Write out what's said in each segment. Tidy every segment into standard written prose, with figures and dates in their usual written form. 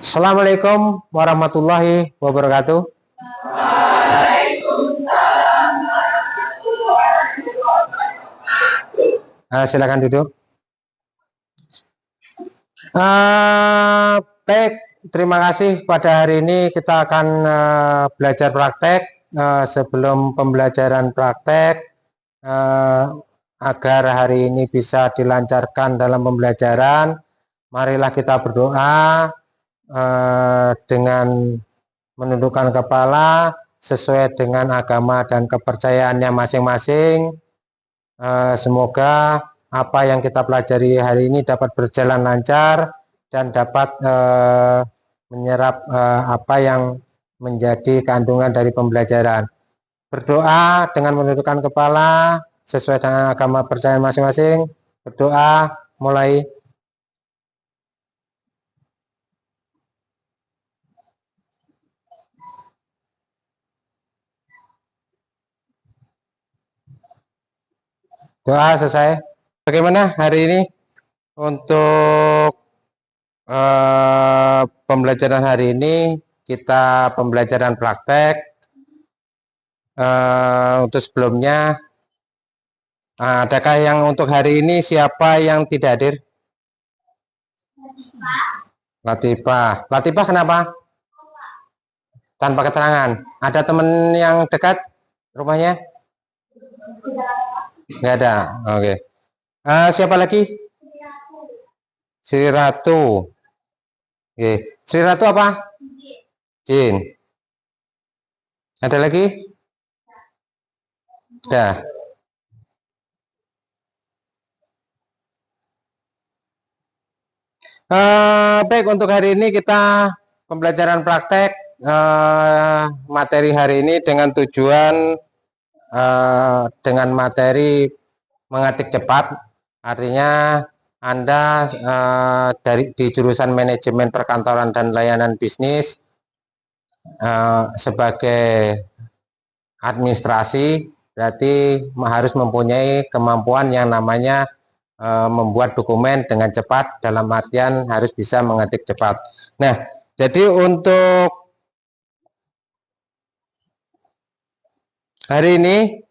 Assalamualaikum warahmatullahi wabarakatuh. Silakan duduk. Baik, terima kasih. Pada hari ini kita akan belajar praktek. Sebelum pembelajaran praktek, agar hari ini bisa dilancarkan dalam pembelajaran, marilah kita berdoa dengan menundukkan kepala sesuai dengan agama dan kepercayaannya masing-masing. Semoga apa yang kita pelajari hari ini dapat berjalan lancar dan dapat menyerap apa yang menjadi kandungan dari pembelajaran. Berdoa dengan menundukkan kepala sesuai dengan agama percaya masing-masing. Berdoa, mulai. Doa selesai. Bagaimana hari ini untuk pembelajaran hari ini? Kita pembelajaran praktek. Untuk sebelumnya, adakah yang untuk hari ini siapa yang tidak hadir? Latifah. Latifah kenapa? Tanpa keterangan. Ada teman yang dekat rumahnya? Nggak ada. Oke. Siapa lagi? Sri Ratu. Oke. Sri Ratu apa? Jin. Ada lagi? Sudah. Baik, untuk hari ini kita pembelajaran praktek materi hari ini dengan tujuan dengan materi mengetik cepat. Artinya Anda di jurusan manajemen perkantoran dan layanan bisnis sebagai administrasi berarti harus mempunyai kemampuan yang namanya membuat dokumen dengan cepat, dalam artian harus bisa mengetik cepat. Nah, jadi untuk hari ini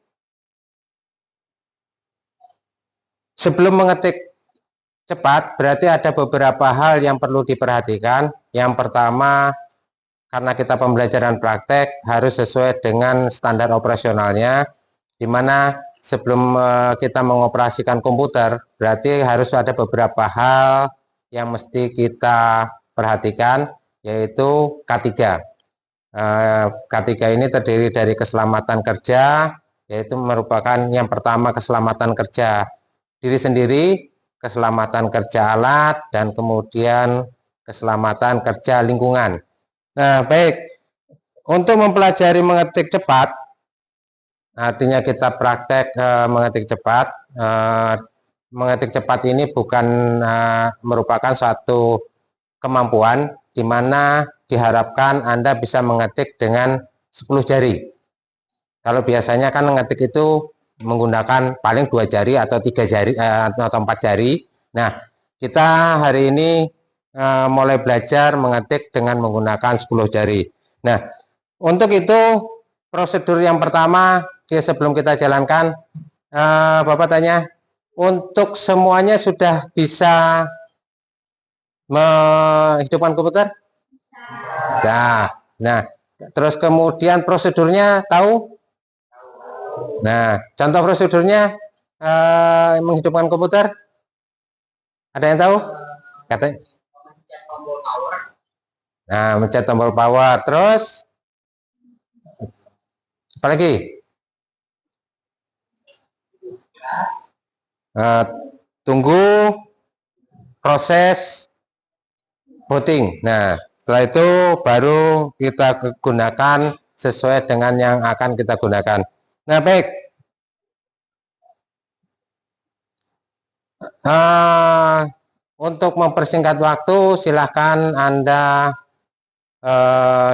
sebelum mengetik cepat berarti ada beberapa hal yang perlu diperhatikan. Yang pertama, karena kita pembelajaran praktek harus sesuai dengan standar operasionalnya, di mana sebelum kita mengoperasikan komputer berarti harus ada beberapa hal yang mesti kita perhatikan, yaitu K3. K3 ini terdiri dari keselamatan kerja, yaitu merupakan yang pertama keselamatan kerja diri sendiri, keselamatan kerja alat, dan kemudian keselamatan kerja lingkungan. Nah, baik, untuk mempelajari mengetik cepat, artinya kita praktek mengetik cepat. Mengetik cepat ini bukan merupakan suatu kemampuan di mana diharapkan Anda bisa mengetik dengan 10 jari. Kalau biasanya kan mengetik itu menggunakan paling 2 jari atau 3 jari atau 4 jari. Nah, kita hari ini mulai belajar mengetik dengan menggunakan 10 jari. Nah, untuk itu prosedur yang pertama sebelum kita jalankan, Bapak tanya, untuk semuanya sudah bisa menghidupkan komputer? Bisa. Nah, terus kemudian prosedurnya tahu? Nah, contoh prosedurnya menghidupkan komputer, ada yang tahu? Katanya. Nah, mencet tombol power, terus apa lagi? Tunggu proses booting. Nah, setelah itu baru kita gunakan sesuai dengan yang akan kita gunakan. Nah, baik. Untuk mempersingkat waktu, silahkan Anda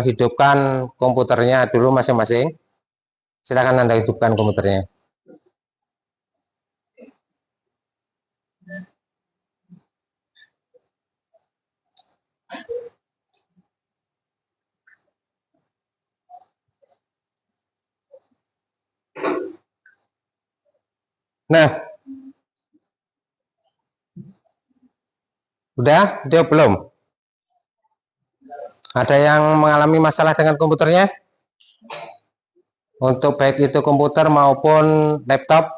hidupkan komputernya dulu masing-masing. Silahkan Anda hidupkan komputernya. Nah, udah dia belum? Ada yang mengalami masalah dengan komputernya? Untuk baik itu komputer maupun laptop?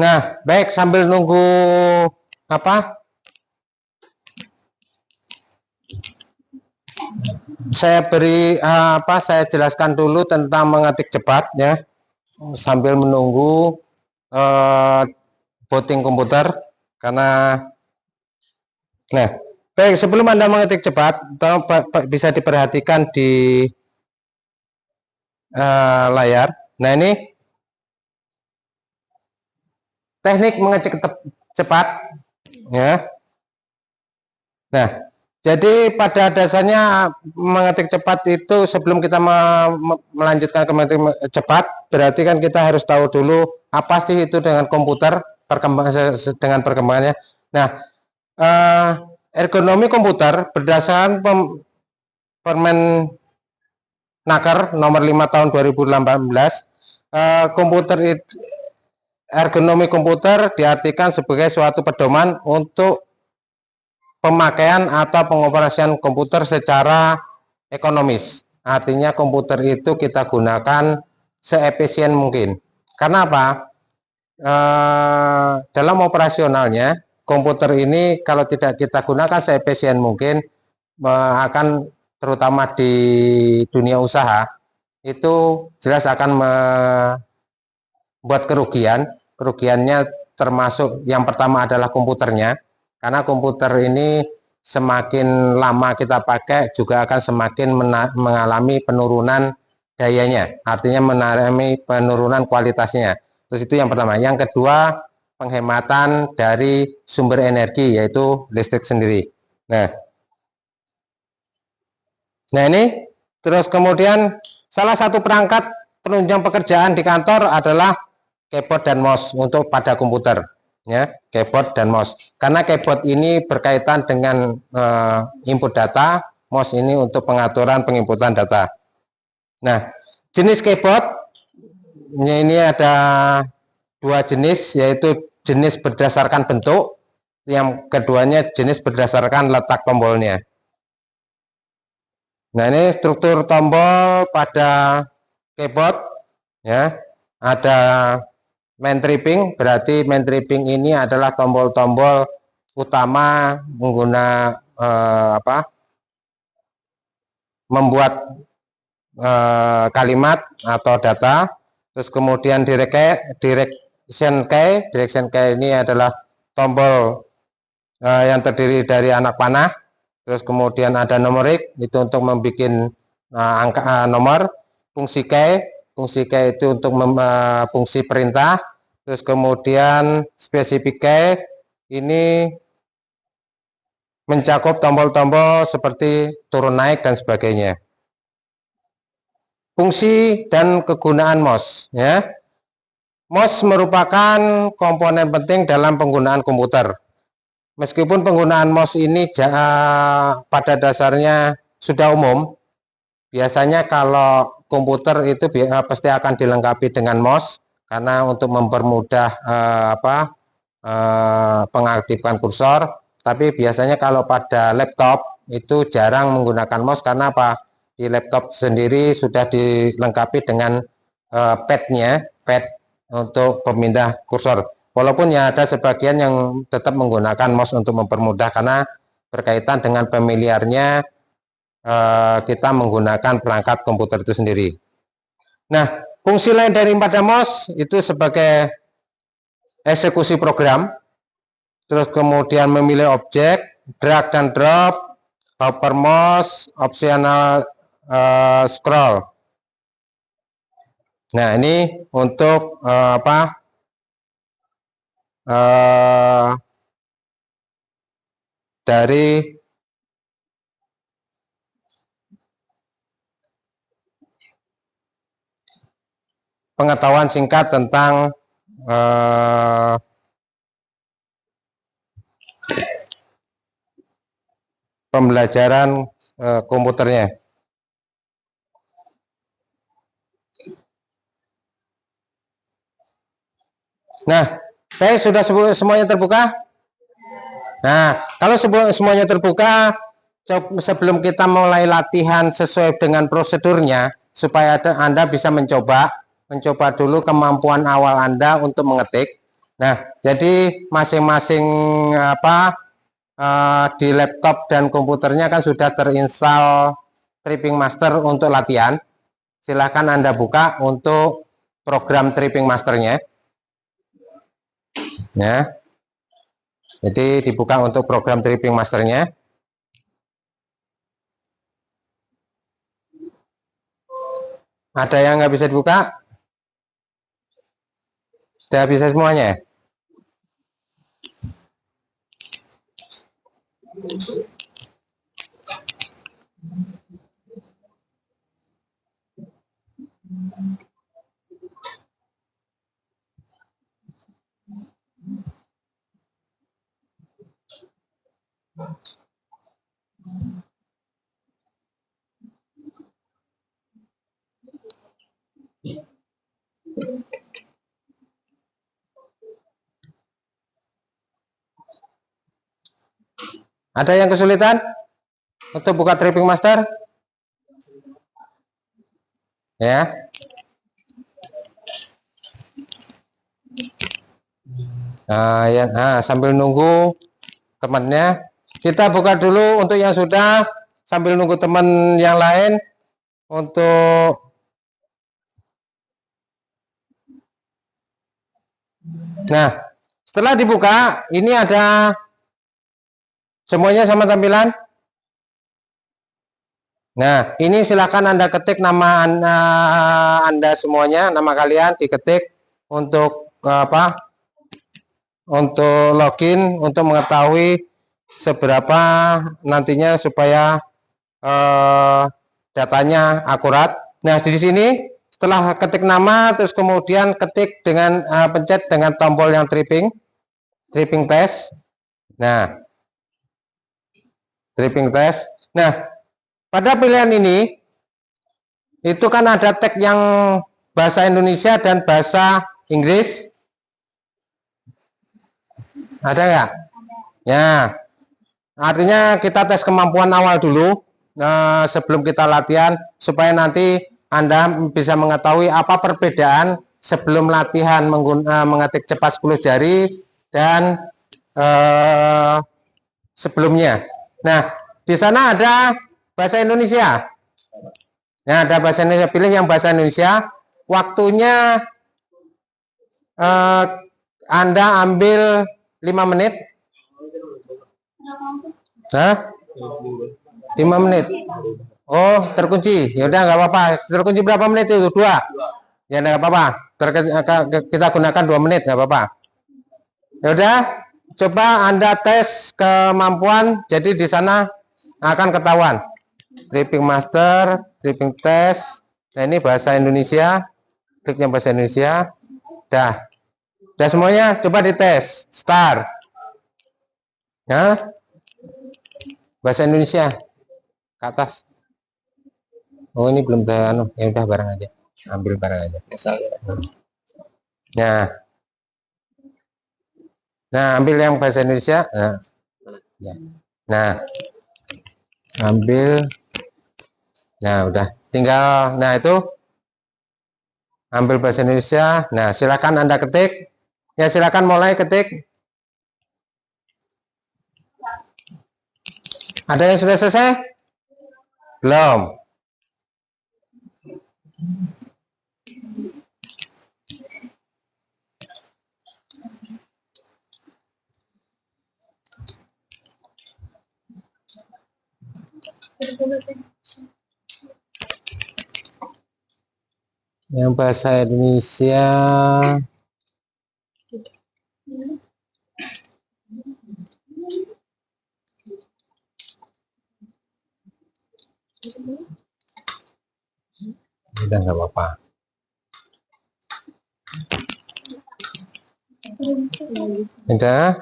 Nah, baik, sambil nunggu apa? Saya beri saya jelaskan dulu tentang mengetik cepat ya, sambil menunggu booting komputer karena nah, baik, sebelum Anda mengetik cepat, bisa diperhatikan di layar. Nah, ini teknik mengetik cepat ya. Nah, jadi pada dasarnya mengetik cepat itu sebelum kita melanjutkan ke mengetik cepat, berarti kan kita harus tahu dulu apa sih itu dengan komputer, dengan perkembangannya. Nah, ergonomi komputer berdasarkan Permen Naker nomor 5 tahun 2018, ergonomi komputer diartikan sebagai suatu pedoman untuk pemakaian atau pengoperasian komputer secara ekonomis. Artinya komputer itu kita gunakan seefisien mungkin. Karena apa? Dalam operasionalnya komputer ini kalau tidak kita gunakan seefisien mungkin akan terutama di dunia usaha itu jelas akan membuat kerugiannya termasuk yang pertama adalah komputernya, karena komputer ini semakin lama kita pakai juga akan semakin mengalami penurunan dayanya, artinya mengalami penurunan kualitasnya. Terus itu yang pertama. Yang kedua, penghematan dari sumber energi yaitu listrik sendiri. Nah ini terus kemudian salah satu perangkat penunjang pekerjaan di kantor adalah keyboard dan mouse untuk pada komputer ya, keyboard dan mouse, karena keyboard ini berkaitan dengan input data, mouse ini untuk pengaturan penginputan data. Nah, jenis keyboard ini ada dua jenis, yaitu jenis berdasarkan bentuk, yang keduanya jenis berdasarkan letak tombolnya. Nah, ini struktur tombol pada keyboard ya. Ada main tripping, berarti main tripping ini adalah tombol-tombol utama menggunakan membuat kalimat atau data. Terus kemudian direction key ini adalah tombol yang terdiri dari anak panah. Terus kemudian ada numerik, itu untuk membuat angka nomor. Fungsi key itu untuk fungsi perintah. Terus kemudian spesifik key ini mencakup tombol-tombol seperti turun naik dan sebagainya. Fungsi dan kegunaan mouse ya. Mouse merupakan komponen penting dalam penggunaan komputer. Meskipun penggunaan mouse ini pada dasarnya sudah umum, biasanya kalau komputer itu pasti akan dilengkapi dengan mouse, karena untuk mempermudah pengaktifan kursor. Tapi biasanya kalau pada laptop itu jarang menggunakan mouse, karena apa? Di laptop sendiri sudah dilengkapi dengan pad untuk pemindah kursor. Walaupun ya ada sebagian yang tetap menggunakan mouse untuk mempermudah, karena berkaitan dengan familiarnya kita menggunakan perangkat komputer itu sendiri. Nah, fungsi lain dari pada mouse itu sebagai eksekusi program, terus kemudian memilih objek, drag dan drop, hover mouse, optional scroll. Nah, ini untuk dari pengetahuan singkat tentang pembelajaran komputernya. Nah, baik, sudah semuanya terbuka? Nah, kalau semuanya terbuka, sebelum kita mulai latihan sesuai dengan prosedurnya, supaya Anda bisa mencoba dulu kemampuan awal Anda untuk mengetik. Nah, jadi masing-masing di laptop dan komputernya kan sudah terinstall Typing Master untuk latihan. Silahkan Anda buka untuk program Typing Masternya. Ya. Jadi dibuka untuk program Typing Masternya. Ada yang nggak bisa dibuka? Sudah bisa semuanya? Ada yang kesulitan untuk buka Typing Master? Ya. Sambil nunggu temannya, kita buka dulu untuk yang sudah, sambil nunggu teman yang lain untuk. Nah, setelah dibuka, ini ada semuanya sama tampilan. Nah, ini silakan Anda ketik nama Anda semuanya, nama kalian diketik untuk untuk login, untuk mengetahui seberapa nantinya supaya datanya akurat. Nah, di sini setelah ketik nama, terus kemudian ketik dengan pencet dengan tombol yang typing test. Nah, typing test. Nah, pada pilihan ini itu kan ada tag yang bahasa Indonesia dan bahasa Inggris. Ada nggak? Ya, artinya kita tes kemampuan awal dulu sebelum kita latihan, supaya nanti Anda bisa mengetahui apa perbedaan sebelum latihan mengetik cepat 10 jari dan sebelumnya. Nah, di sana ada bahasa Indonesia. Nah, ada bahasa Indonesia. Pilih yang bahasa Indonesia. Waktunya Anda ambil 5 menit. Hah? 5 menit. Oh, terkunci. Ya udah, nggak apa-apa. Terkunci berapa menit itu? 2. Ya nggak apa-apa. Kita gunakan 2 menit, nggak apa-apa. Ya udah, coba Anda tes kemampuan. Jadi di sana akan ketahuan. Typing Master, Typing Test. Nah, ini bahasa Indonesia. Kliknya bahasa Indonesia. Dah semuanya, coba dites. Start. Nah, bahasa Indonesia ke atas. Oh, ini belum ya udah, barang aja. Ambil barang aja. Nah. Nah, ambil yang bahasa Indonesia. Nah. Ambil. Nah, udah. Tinggal, nah itu ambil bahasa Indonesia. Nah, silakan Anda ketik. Ya, silakan mulai ketik. Ada yang sudah selesai? Belum. Yang bahasa Indonesia Udah nggak apa-apa. Udah.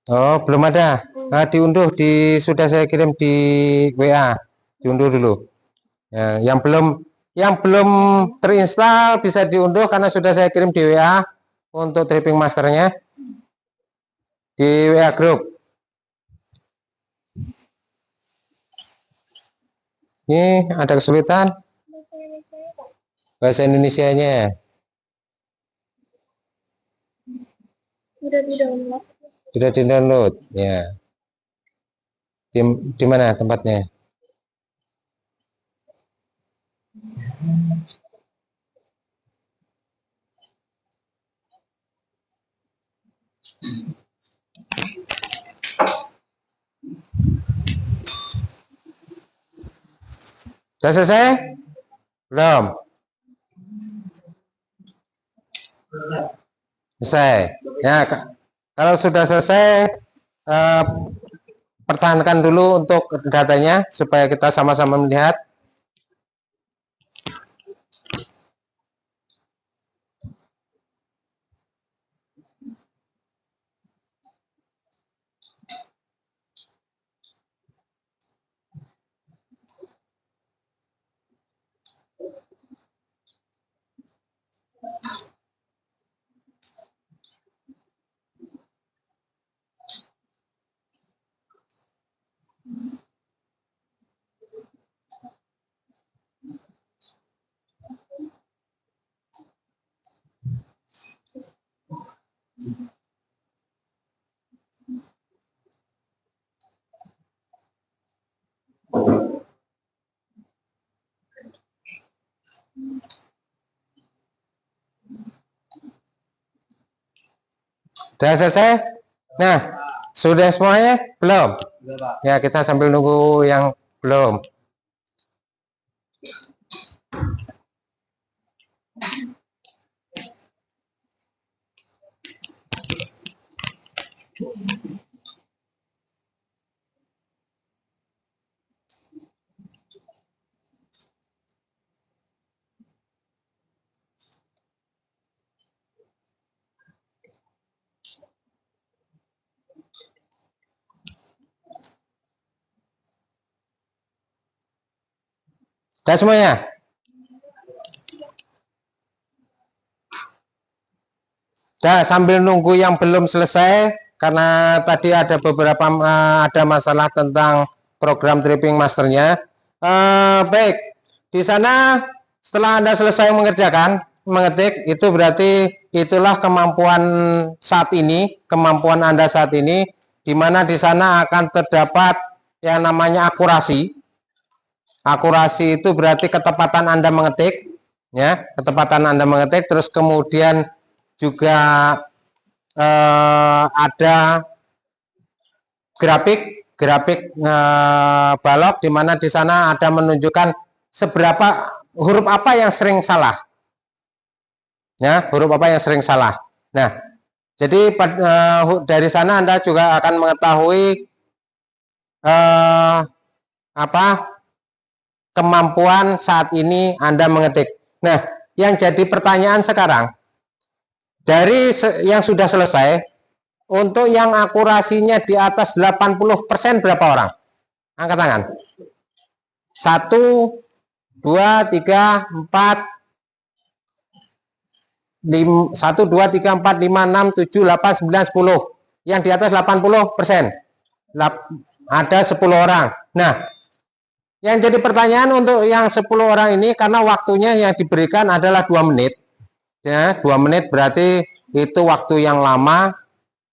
Oh, belum ada. Nah, diunduh sudah saya kirim di WA. Diunduh dulu. Ya, yang belum terinstall bisa diunduh karena sudah saya kirim di WA untuk tripping masternya di WA group. Ini ada kesulitan bahasa Indonesianya. Sudah di download ya. Di mana tempatnya? Sudah selesai? Belum? Selesai. Ya, kalau sudah selesai, pertahankan dulu untuk datanya supaya kita sama-sama melihat. Sudah selesai? Nah, sudah semuanya? Belum? Ya, kita sambil nunggu yang belum. Sudah semuanya? Sudah, sambil nunggu yang belum selesai karena tadi ada beberapa ada masalah tentang program tripping masternya. Baik, di sana setelah Anda selesai mengetik, itu berarti itulah kemampuan saat ini, kemampuan Anda saat ini, di mana di sana akan terdapat yang namanya akurasi. Akurasi itu berarti ketepatan Anda mengetik, ya, ketepatan Anda mengetik, terus kemudian juga ada grafik balok di mana di sana ada menunjukkan seberapa huruf apa yang sering salah, ya, huruf apa yang sering salah. Nah, jadi dari sana Anda juga akan mengetahui apa kemampuan saat ini Anda mengetik. Nah, yang jadi pertanyaan sekarang, dari yang sudah selesai, untuk yang akurasinya di atas 80% berapa orang? Angkat tangan. 1, 2, 3, 4, 1, 2, 3, 4, 5, 6, 7, 8, 9, 10. Yang di atas 80%. Ada 10 orang. Nah, yang jadi pertanyaan untuk yang 10 orang ini, karena waktunya yang diberikan adalah 2 menit. Ya, 2 menit berarti itu waktu yang lama,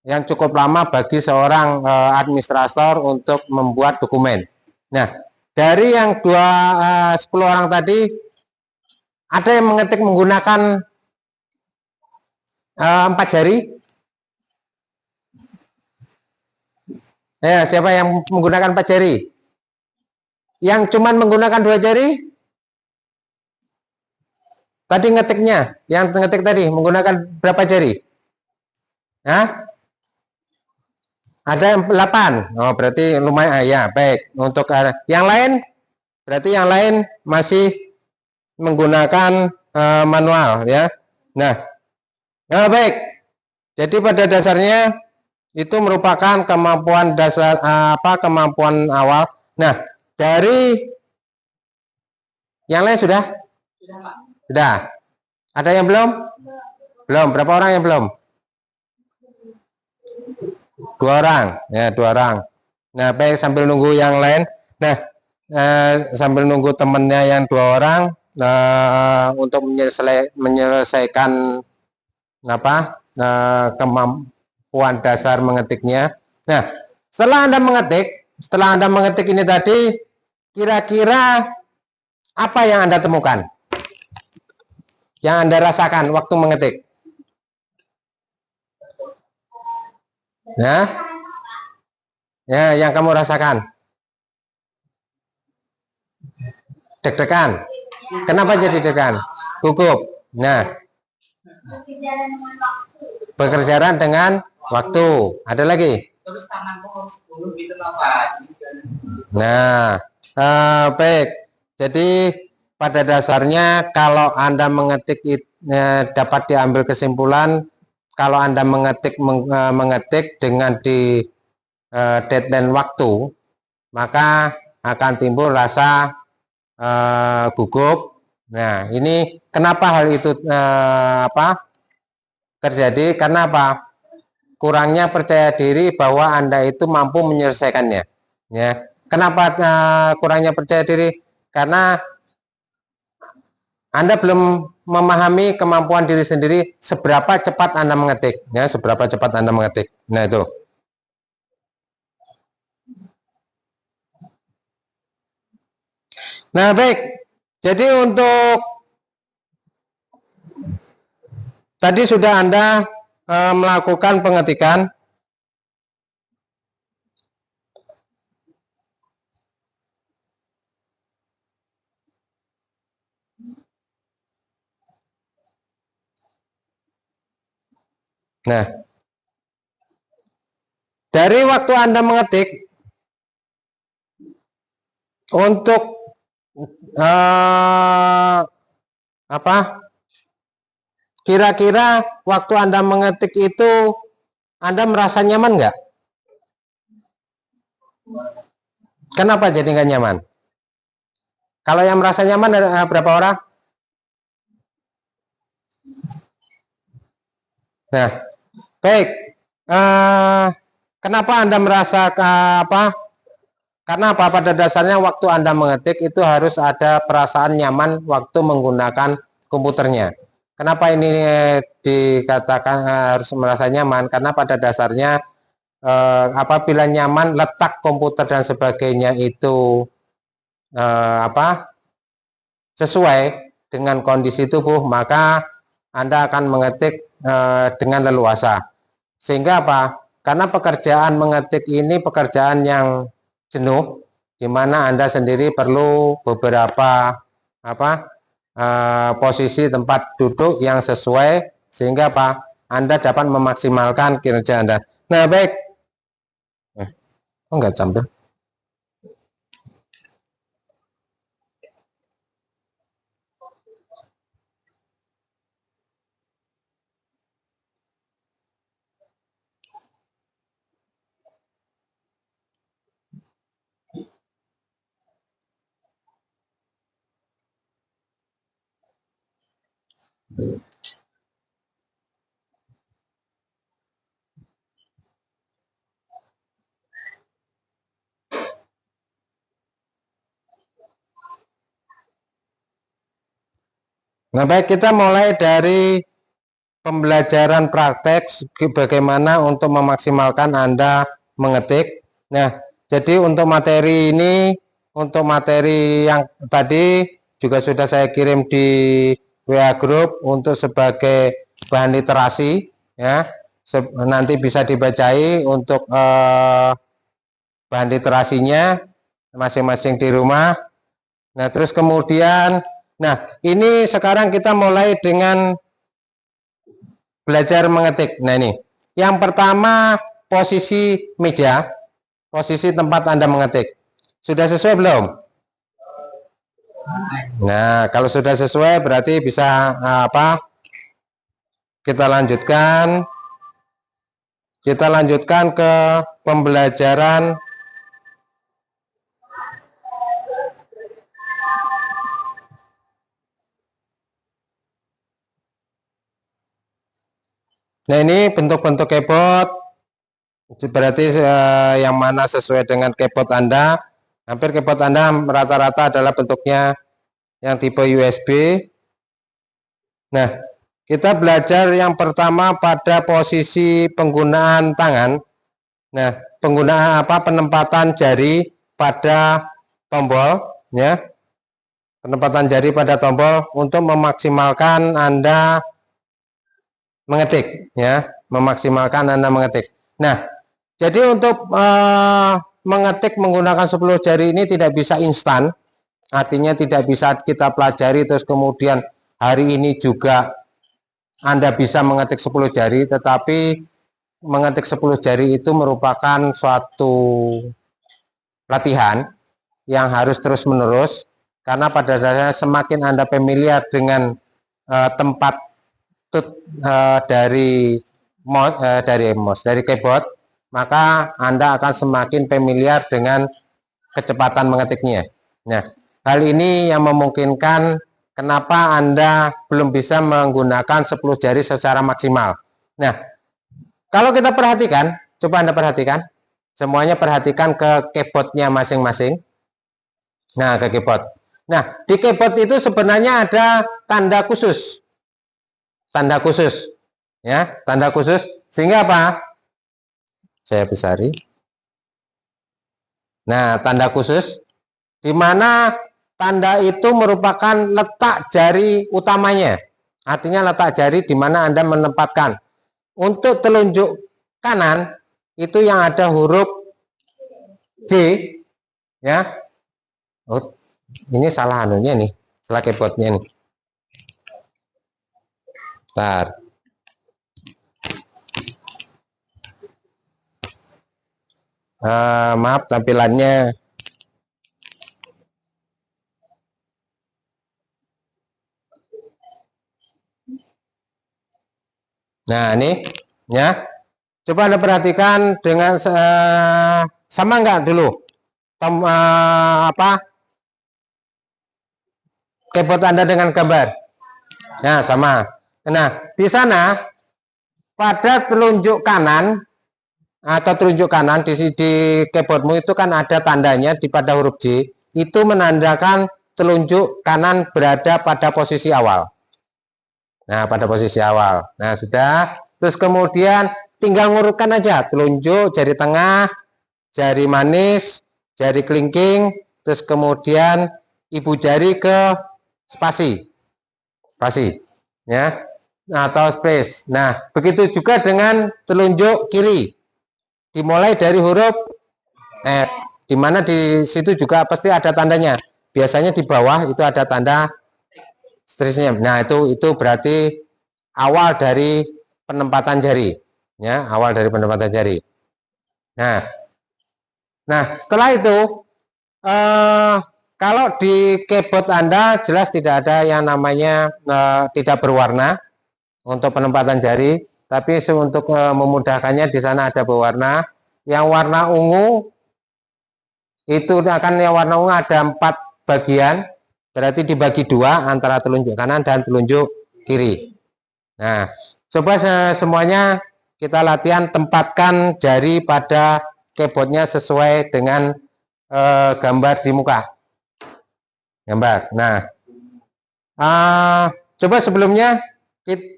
yang cukup lama bagi seorang administrator untuk membuat dokumen. Nah, dari yang 10 orang tadi, ada yang mengetik menggunakan 4 jari? Ya, siapa yang menggunakan 4 jari? Yang cuman menggunakan 2 jari? Tadi ngetiknya, yang ngetik tadi menggunakan berapa jari? Hah? Ada 8. Oh, berarti lumayan ya. Baik. Untuk yang lain, berarti yang lain masih menggunakan manual ya. Nah, baik. Jadi pada dasarnya itu merupakan kemampuan dasar kemampuan awal. Nah, dari yang lain sudah? Sudah. Ada yang belum? Belum. Berapa orang yang belum? 2 orang. Ya, 2 orang. Nah, baik, sambil nunggu yang lain. Nah, sambil nunggu temennya yang 2 orang untuk menyelesaikan kemampuan dasar mengetiknya. Nah, setelah Anda mengetik ini tadi, kira-kira apa yang Anda temukan? Yang Anda rasakan waktu mengetik? Ya, yang kamu rasakan? Deg-degan. Kenapa jadi deg-degan? Gugup. Nah, pekerjaan dengan waktu. Ada lagi? Terus tanganku harus gitu apa? Nah, baik. Jadi pada dasarnya kalau Anda mengetik dapat diambil kesimpulan kalau Anda mengetik dengan di deadline waktu, maka akan timbul rasa gugup. Nah, ini kenapa hal itu terjadi? Karena apa? Kurangnya percaya diri bahwa Anda itu mampu menyelesaikannya. Ya, kenapa kurangnya percaya diri? Karena Anda belum memahami kemampuan diri sendiri seberapa cepat Anda mengetik, ya, seberapa cepat Anda mengetik. Nah, itu. Nah, baik. Jadi untuk tadi sudah Anda melakukan pengetikan. Nah, dari waktu Anda mengetik untuk kira-kira waktu Anda mengetik itu Anda merasa nyaman nggak? Kenapa jadi nggak nyaman? Kalau yang merasa nyaman berapa orang? Nah, baik. Kenapa Anda merasa Karena apa? Pada dasarnya waktu Anda mengetik itu harus ada perasaan nyaman waktu menggunakan komputernya. Kenapa ini dikatakan harus merasa nyaman? Karena pada dasarnya apabila nyaman, letak komputer dan sebagainya itu sesuai dengan kondisi tubuh, maka Anda akan mengetik dengan leluasa. Sehingga apa? Karena pekerjaan mengetik ini pekerjaan yang jenuh, di mana Anda sendiri perlu beberapa posisi tempat duduk yang sesuai, sehingga apa? Anda dapat memaksimalkan kinerja Anda. Nah, baik. Enggak sampai. Nah, baik, kita mulai dari pembelajaran praktek bagaimana untuk memaksimalkan Anda mengetik. Nah, jadi untuk materi ini, untuk materi yang tadi juga sudah saya kirim di WA Group untuk sebagai bahan literasi, ya. Nanti bisa dibacai untuk bahan literasinya masing-masing di rumah. Nah, terus kemudian, nah, ini sekarang kita mulai dengan belajar mengetik. Nah, ini yang pertama, posisi meja, posisi tempat Anda mengetik. Sudah sesuai belum? Nah, kalau sudah sesuai berarti bisa apa? Kita lanjutkan. Kita lanjutkan ke pembelajaran nah, ini bentuk-bentuk keyboard. Berarti yang mana sesuai dengan keyboard Anda. Hampir keyboard Anda rata-rata adalah bentuknya yang tipe USB. Nah, kita belajar yang pertama pada posisi penggunaan tangan. Nah, penggunaan apa? Penempatan jari pada tombol, ya. Penempatan jari pada tombol untuk memaksimalkan Anda mengetik, ya. Memaksimalkan Anda mengetik. Nah, jadi untuk mengetik menggunakan 10 jari ini tidak bisa instan. Artinya tidak bisa kita pelajari terus kemudian hari ini juga Anda bisa mengetik 10 jari, tetapi mengetik 10 jari itu merupakan suatu latihan yang harus terus-menerus, karena pada dasarnya semakin Anda familiar dengan tempat dari dari keyboard, maka Anda akan semakin familiar dengan kecepatan mengetiknya. Nah, hal ini yang memungkinkan kenapa Anda belum bisa menggunakan 10 jari secara maksimal. Nah, kalau kita perhatikan, coba Anda perhatikan, semuanya perhatikan ke keyboardnya masing-masing. Nah, ke keyboard. Nah, di keyboard itu sebenarnya ada tanda khusus. Tanda khusus. Ya, tanda khusus. Sehingga apa? Saya besari. Nah, tanda khusus di mana tanda itu merupakan letak jari utamanya. Artinya letak jari di mana Anda menempatkan. Untuk telunjuk kanan itu yang ada huruf J, ya. Oh, ini salah anunya nih, salah keyboardnya nih. Bentar. Maaf tampilannya. Nah, ini ya. Coba Anda perhatikan dengan sama enggak dulu keyboard Anda dengan gambar. Nah, sama. Nah, di sana pada telunjuk kanan atau telunjuk kanan di keyboardmu itu kan ada tandanya di pada huruf J, itu menandakan telunjuk kanan berada pada posisi awal. Nah, pada posisi awal. Nah, sudah. Terus kemudian tinggal ngurutkan aja telunjuk, jari tengah, jari manis, jari kelingking, terus kemudian ibu jari ke spasi. Spasi, ya. Nah, atau space. Nah, begitu juga dengan telunjuk kiri. Dimulai dari huruf F, di mana di situ juga pasti ada tandanya. Biasanya di bawah itu ada tanda seterusnya. Nah, itu berarti awal dari penempatan jari, ya, awal dari penempatan jari. Nah, setelah itu kalau di keyboard Anda jelas tidak ada yang namanya tidak berwarna untuk penempatan jari, tapi untuk memudahkannya di sana ada berwarna. Yang warna ungu itu akan yang warna ungu ada 4 bagian, berarti dibagi 2 antara telunjuk kanan dan telunjuk kiri. Nah, coba semuanya kita latihan tempatkan jari pada keyboardnya sesuai dengan gambar di muka. Gambar. Nah, coba sebelumnya kita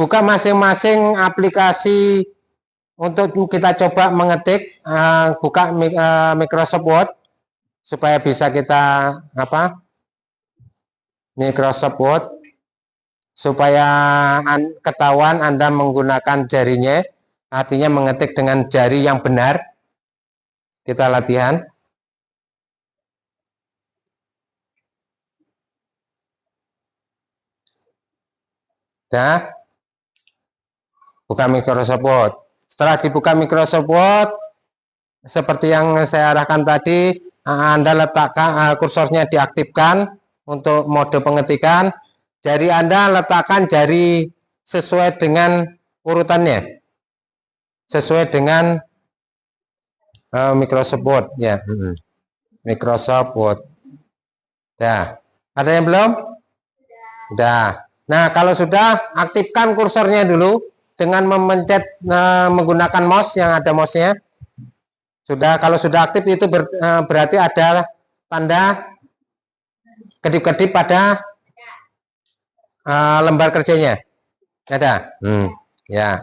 buka masing-masing aplikasi untuk kita coba mengetik. Buka Microsoft Word supaya bisa kita Microsoft Word supaya ketahuan Anda menggunakan jarinya, artinya mengetik dengan jari yang benar. Kita latihan. Nah, buka Microsoft Word. Setelah dibuka Microsoft Word, seperti yang saya arahkan tadi, Anda letakkan kursornya diaktifkan untuk mode pengetikan. Jari Anda letakkan jari sesuai dengan urutannya, sesuai dengan Microsoft Word ya. Microsoft Word. Nah, ada yang belum? Sudah. Nah, kalau sudah, aktifkan kursornya dulu dengan memencet menggunakan mouse yang ada mouse-nya. Sudah, kalau sudah aktif itu berarti ada tanda kedip-kedip pada lembar kerjanya. Ada? Ya.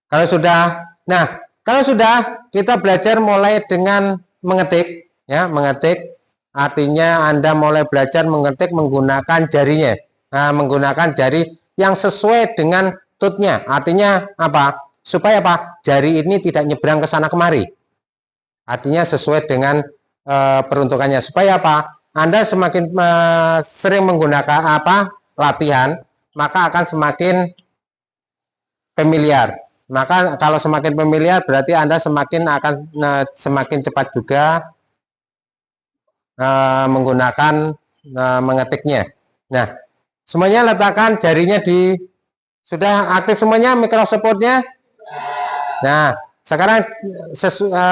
Kalau sudah, nah, kalau sudah kita belajar mulai dengan mengetik, ya, mengetik. Artinya Anda mulai belajar mengetik menggunakan jarinya. Nah, menggunakan jari yang sesuai dengan tutnya. Artinya apa? Supaya apa? Jari ini tidak nyebrang ke sana kemari. Artinya sesuai dengan peruntukannya. Supaya apa? Anda semakin sering menggunakan latihan, maka akan semakin familiar. Maka kalau semakin familiar berarti Anda semakin akan semakin cepat juga menggunakan mengetiknya. Nah, semuanya letakkan jarinya di, sudah aktif semuanya Microsoft Word-nya. Nah, sekarang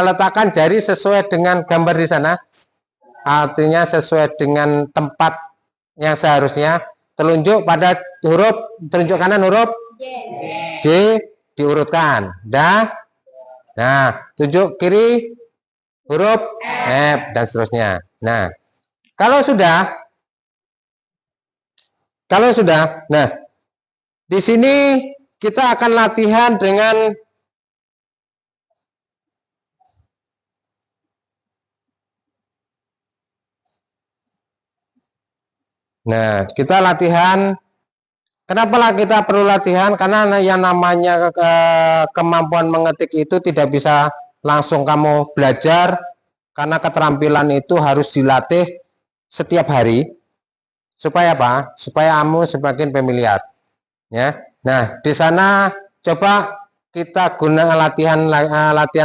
letakkan jari sesuai dengan gambar di sana. Artinya sesuai dengan tempat yang seharusnya. Telunjuk pada huruf, telunjuk kanan huruf J, diurutkan. Dah. Nah, tunjuk kiri huruf F dan seterusnya. Nah, kalau sudah, nah, di sini kita akan latihan dengan kita latihan. Kenapa kita perlu latihan? Karena yang namanya kemampuan mengetik itu tidak bisa langsung kamu belajar, karena keterampilan itu harus dilatih setiap hari. Supaya apa? Supaya kamu semakin familiar. Ya. Nah, di sana coba kita guna latihan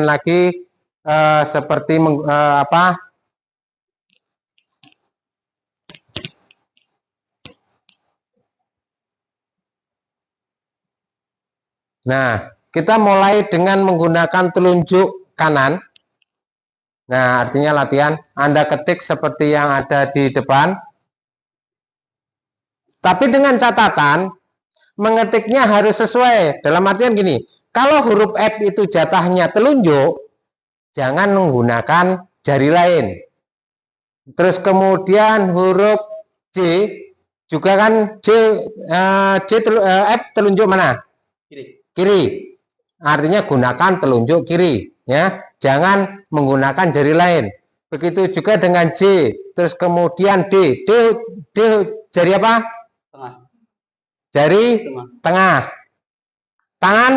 lagi seperti apa? Nah, kita mulai dengan menggunakan telunjuk kanan. Nah, artinya latihan Anda ketik seperti yang ada di depan. Tapi dengan catatan mengetiknya harus sesuai. Dalam artian gini, kalau huruf F itu jatahnya telunjuk, jangan menggunakan jari lain. Terus kemudian huruf J juga kan F telunjuk mana? Kiri. Artinya gunakan telunjuk kiri, ya. Jangan menggunakan jari lain. Begitu juga dengan J, terus kemudian D. D jari apa? Tengah. Jari tengah. Tangan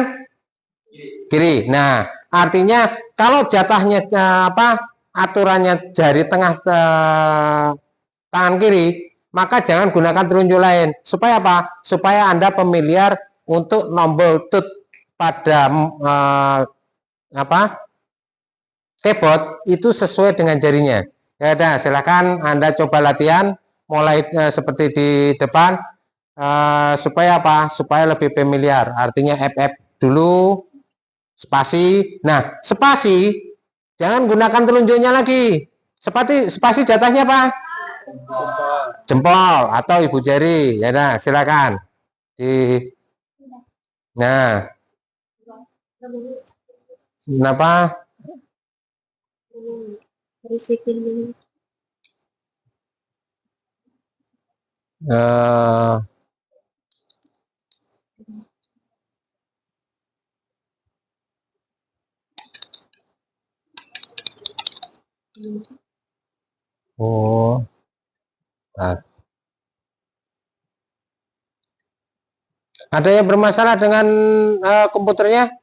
kiri. Nah, artinya kalau jatahnya aturannya jari tengah tangan kiri, maka jangan gunakan telunjuk lain. Supaya apa? Supaya Anda familiar untuk nombor tut pada keyboard itu sesuai dengan jarinya. Ya udah, silakan Anda coba latihan mulai seperti di depan supaya apa? Supaya lebih familiar. Artinya FF dulu, spasi. Nah, spasi jangan gunakan telunjuknya lagi. Spasi jatahnya apa? Jempol atau ibu jari. Ya udah, silakan. Nah, kenapa? Oh, nah. Ada yang bermasalah dengan komputernya?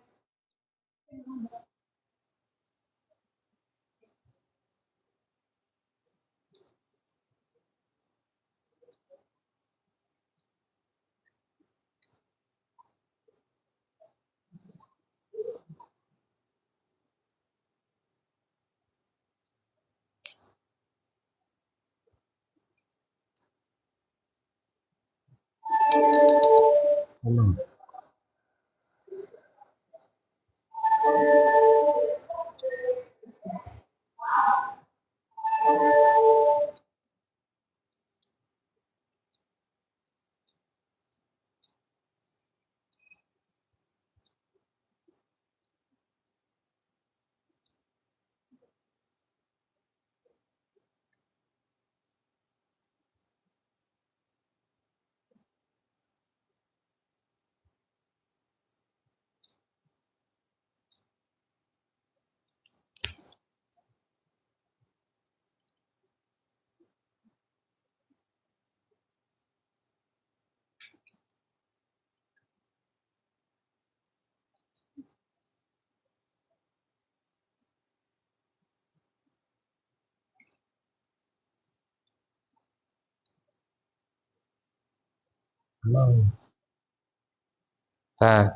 Nah,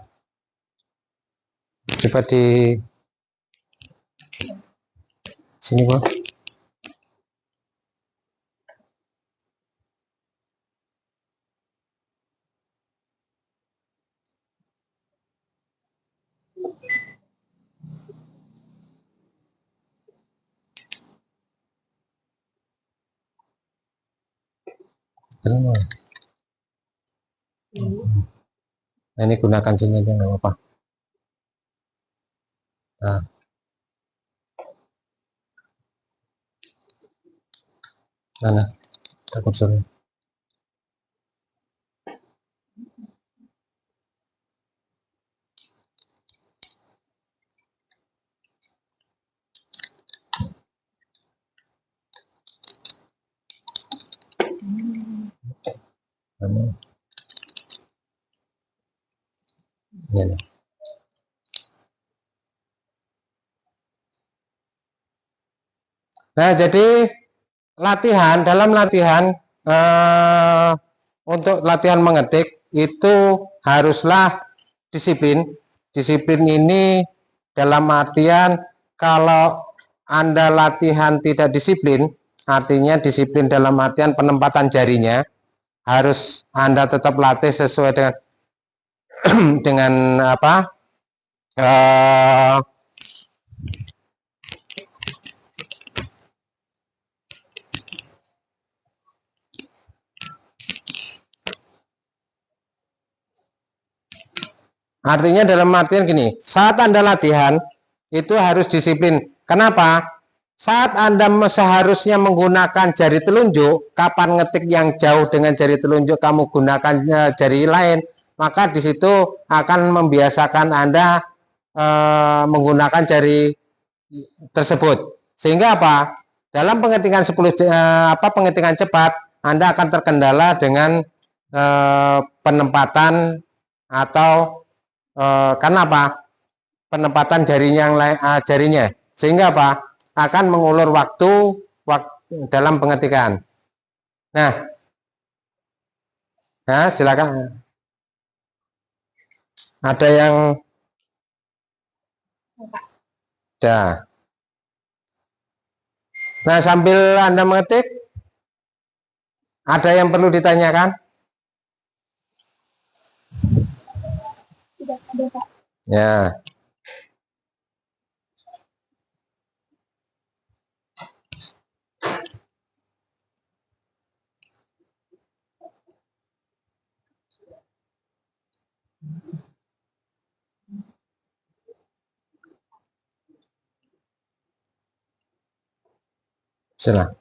coba di sini bos. Nah, ini gunakan sini aja nggak apa-apa. Nah, mana takut suruh. Ini. Nah, jadi dalam latihan untuk latihan mengetik itu haruslah disiplin. Disiplin ini dalam artian kalau Anda latihan tidak disiplin, artinya disiplin dalam artian penempatan jarinya harus Anda tetap latih sesuai dengan dengan apa? Uh, Artinya dalam artian gini, saat Anda latihan itu harus disiplin. Kenapa? Saat Anda seharusnya menggunakan jari telunjuk, kapan ngetik yang jauh dengan jari telunjuk kamu gunakan jari lain, maka di situ akan membiasakan Anda menggunakan jari tersebut. Sehingga apa? Dalam pengetikan 10 pengetikan cepat, Anda akan terkendala dengan penempatan atau karena apa? Penempatan jarinya, sehingga apa? Akan mengulur waktu dalam pengetikan. Nah, silakan. Ada yang dah. Nah, sambil Anda mengetik, ada yang perlu ditanyakan? Tidak ada, Pak. Ya. Silakan.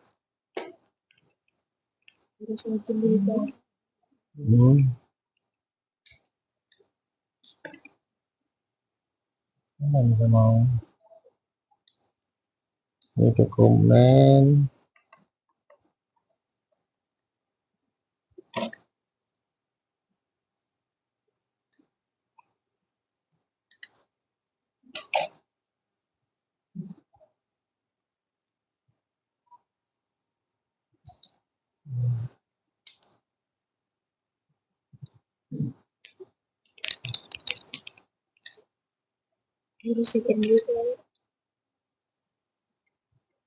Mau ini dokumen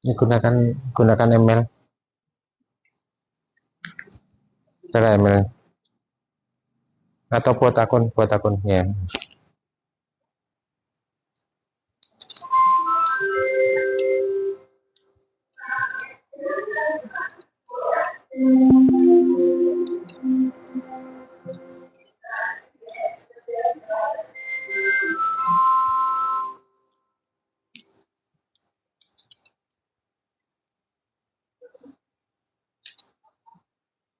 ini gunakan email. Cara email. atau buat akun ya.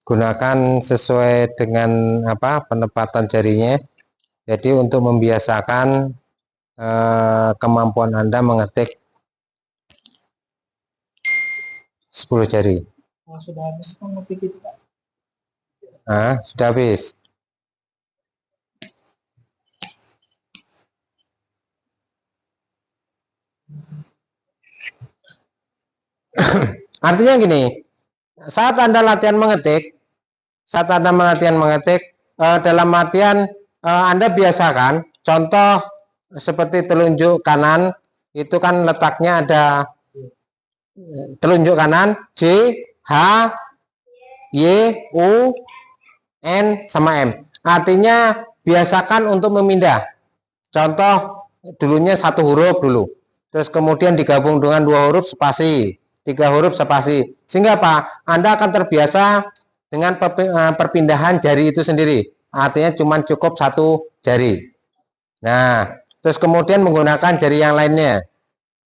Gunakan sesuai dengan penempatan jarinya. Jadi untuk membiasakan kemampuan Anda mengetik 10 jari. Sudah habis kan ngopi kita. Sudah habis. Artinya gini, saat Anda latihan mengetik, dalam artian Anda biasakan, contoh seperti telunjuk kanan, itu kan letaknya ada telunjuk kanan J, H, Y, U, N, sama M. Artinya biasakan untuk memindah. Contoh dulunya satu huruf dulu, terus kemudian digabung dengan 2 huruf spasi, 3 huruf spasi, sehingga apa? Anda akan terbiasa dengan perpindahan jari itu sendiri. Artinya cuma cukup 1 jari. Nah, terus kemudian menggunakan jari yang lainnya.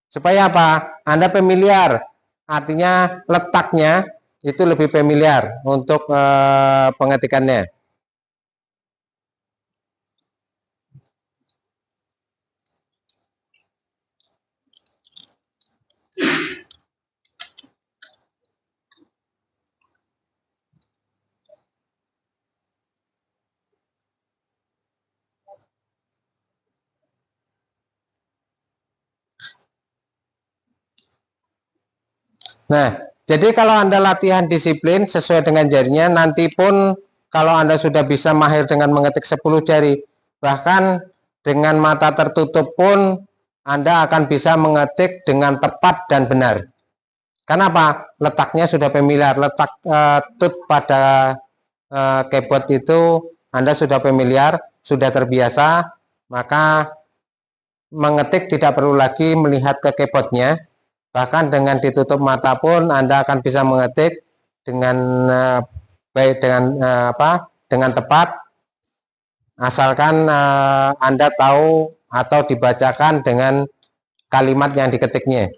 Supaya apa? Anda familiar. Artinya letaknya itu lebih familiar untuk pengetikannya. Nah, jadi kalau Anda latihan disiplin sesuai dengan jarinya, nanti pun kalau Anda sudah bisa mahir dengan mengetik 10 jari, bahkan dengan mata tertutup pun Anda akan bisa mengetik dengan tepat dan benar. Kenapa? Letaknya sudah familiar, letak tut pada keyboard itu Anda sudah familiar, sudah terbiasa, maka mengetik tidak perlu lagi melihat ke keyboardnya. Bahkan dengan ditutup mata pun Anda akan bisa mengetik dengan baik, dengan tepat, asalkan Anda tahu atau dibacakan dengan kalimat yang diketiknya.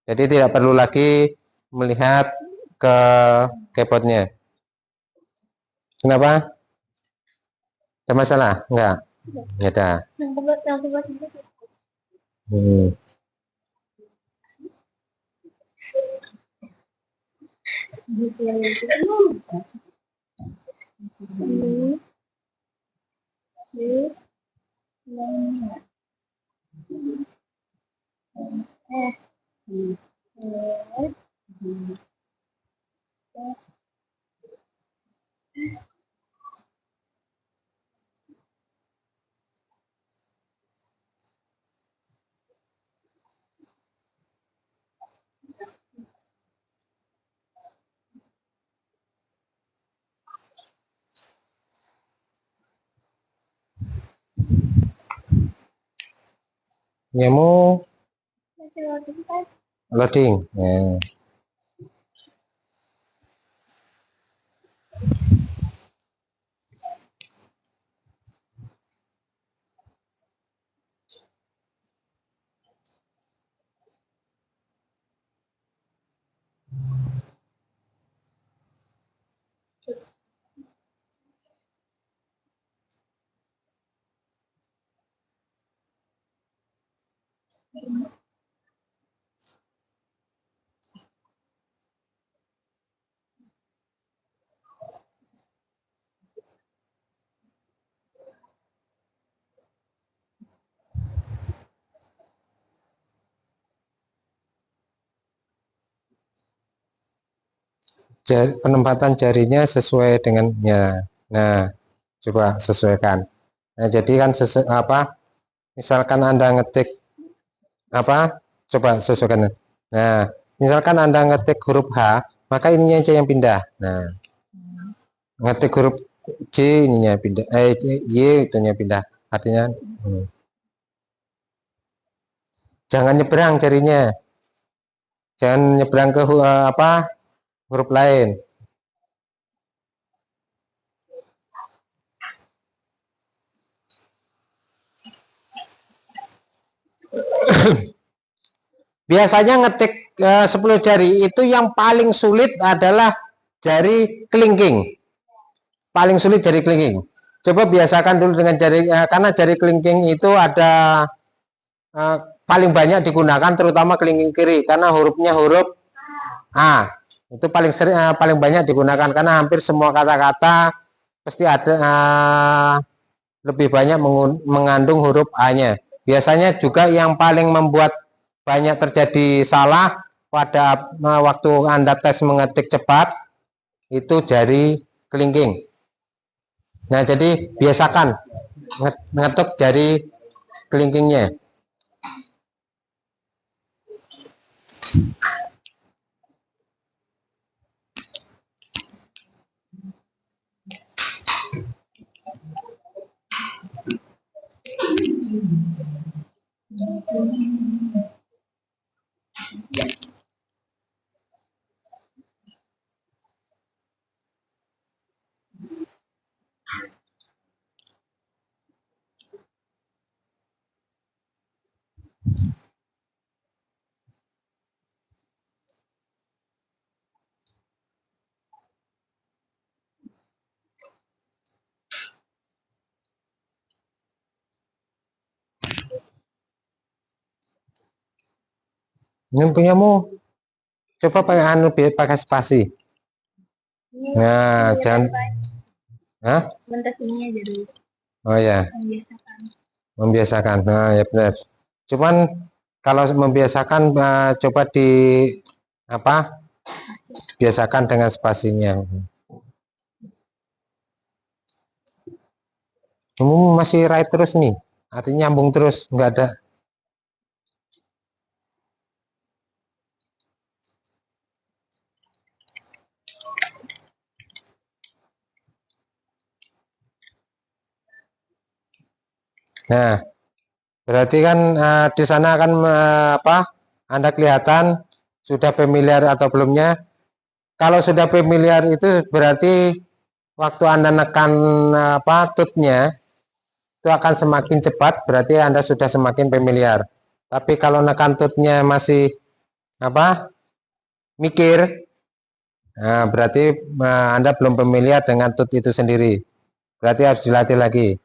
Jadi tidak perlu lagi melihat ke keyboardnya. Kenapa? Ada masalah? Enggak? Ya ada. Nyemu loading. Ya. Penempatan jarinya sesuai dengannya. Nah, coba sesuaikan. Nah, jadi kan misalkan Anda ngetik coba sesuaikan. Nah, misalkan Anda ngetik huruf H, maka ininya aja yang pindah. Nah, ngetik huruf C ininya pindah, Y itunya pindah, artinya jangan nyebrang jarinya, jangan nyebrang ke huruf lain. Biasanya ngetik 10 jari itu yang paling sulit adalah jari kelingking. Paling sulit jari kelingking. Coba biasakan dulu dengan jari, karena jari kelingking itu ada paling banyak digunakan, terutama kelingking kiri, karena hurufnya huruf A. Itu paling banyak digunakan karena hampir semua kata-kata pasti ada lebih banyak mengandung huruf A-nya. Biasanya juga yang paling membuat banyak terjadi salah pada waktu Anda tes mengetik cepat itu jari kelingking. Nah, jadi biasakan ngetuk jari kelingkingnya. Ini punyamu, coba pakai spasi. Nah, jangan. Hah? Ini aja dulu. Oh ya, membiasakan. Nah, ya benar. Cuman kalau membiasakan coba biasakan dengan spasinya. Kamu masih right terus nih, artinya nyambung terus, nggak ada. Nah, berarti kan di sana akan Anda kelihatan sudah familiar atau belumnya. Kalau sudah familiar itu berarti waktu Anda nekan tutnya itu akan semakin cepat, berarti Anda sudah semakin familiar. Tapi kalau nekan tutnya masih mikir, nah, berarti Anda belum familiar dengan tut itu sendiri. Berarti harus dilatih lagi.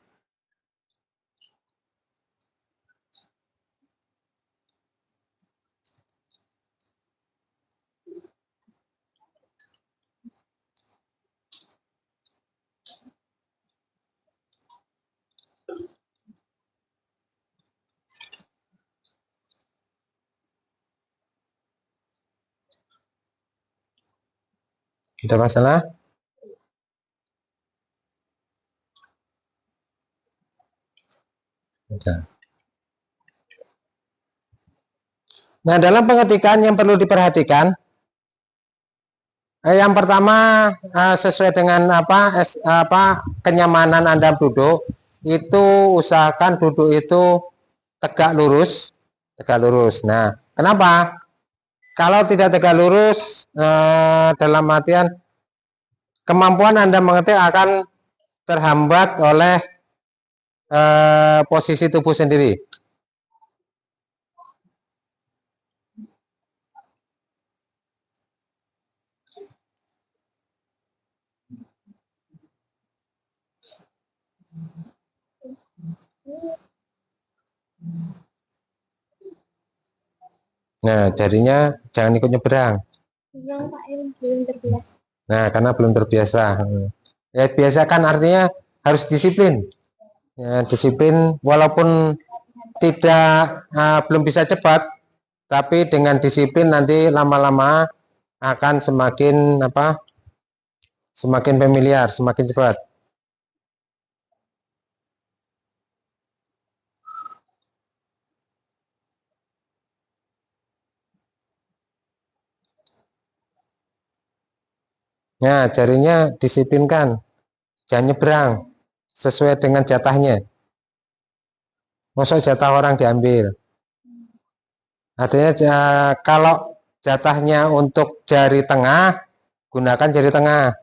Ada masalah? Ada. Nah, dalam pengetikan yang perlu diperhatikan, yang pertama sesuai dengan kenyamanan Anda duduk, itu usahakan duduk itu tegak lurus, tegak lurus. Nah, kenapa? Kalau tidak tegak lurus, dalam artian kemampuan Anda mengetik akan terhambat oleh posisi tubuh sendiri. Nah, jadinya jangan ikut nyebrang. Nah, karena belum terbiasa. Ya, biasakan artinya harus disiplin. Ya, disiplin walaupun tidak belum bisa cepat, tapi dengan disiplin nanti lama-lama akan semakin familiar, semakin cepat. Nah, jarinya disiplinkan. jangan nyebrang sesuai dengan jatahnya. Maksud jatah orang diambil. Artinya kalau jatahnya untuk jari tengah, gunakan jari tengah.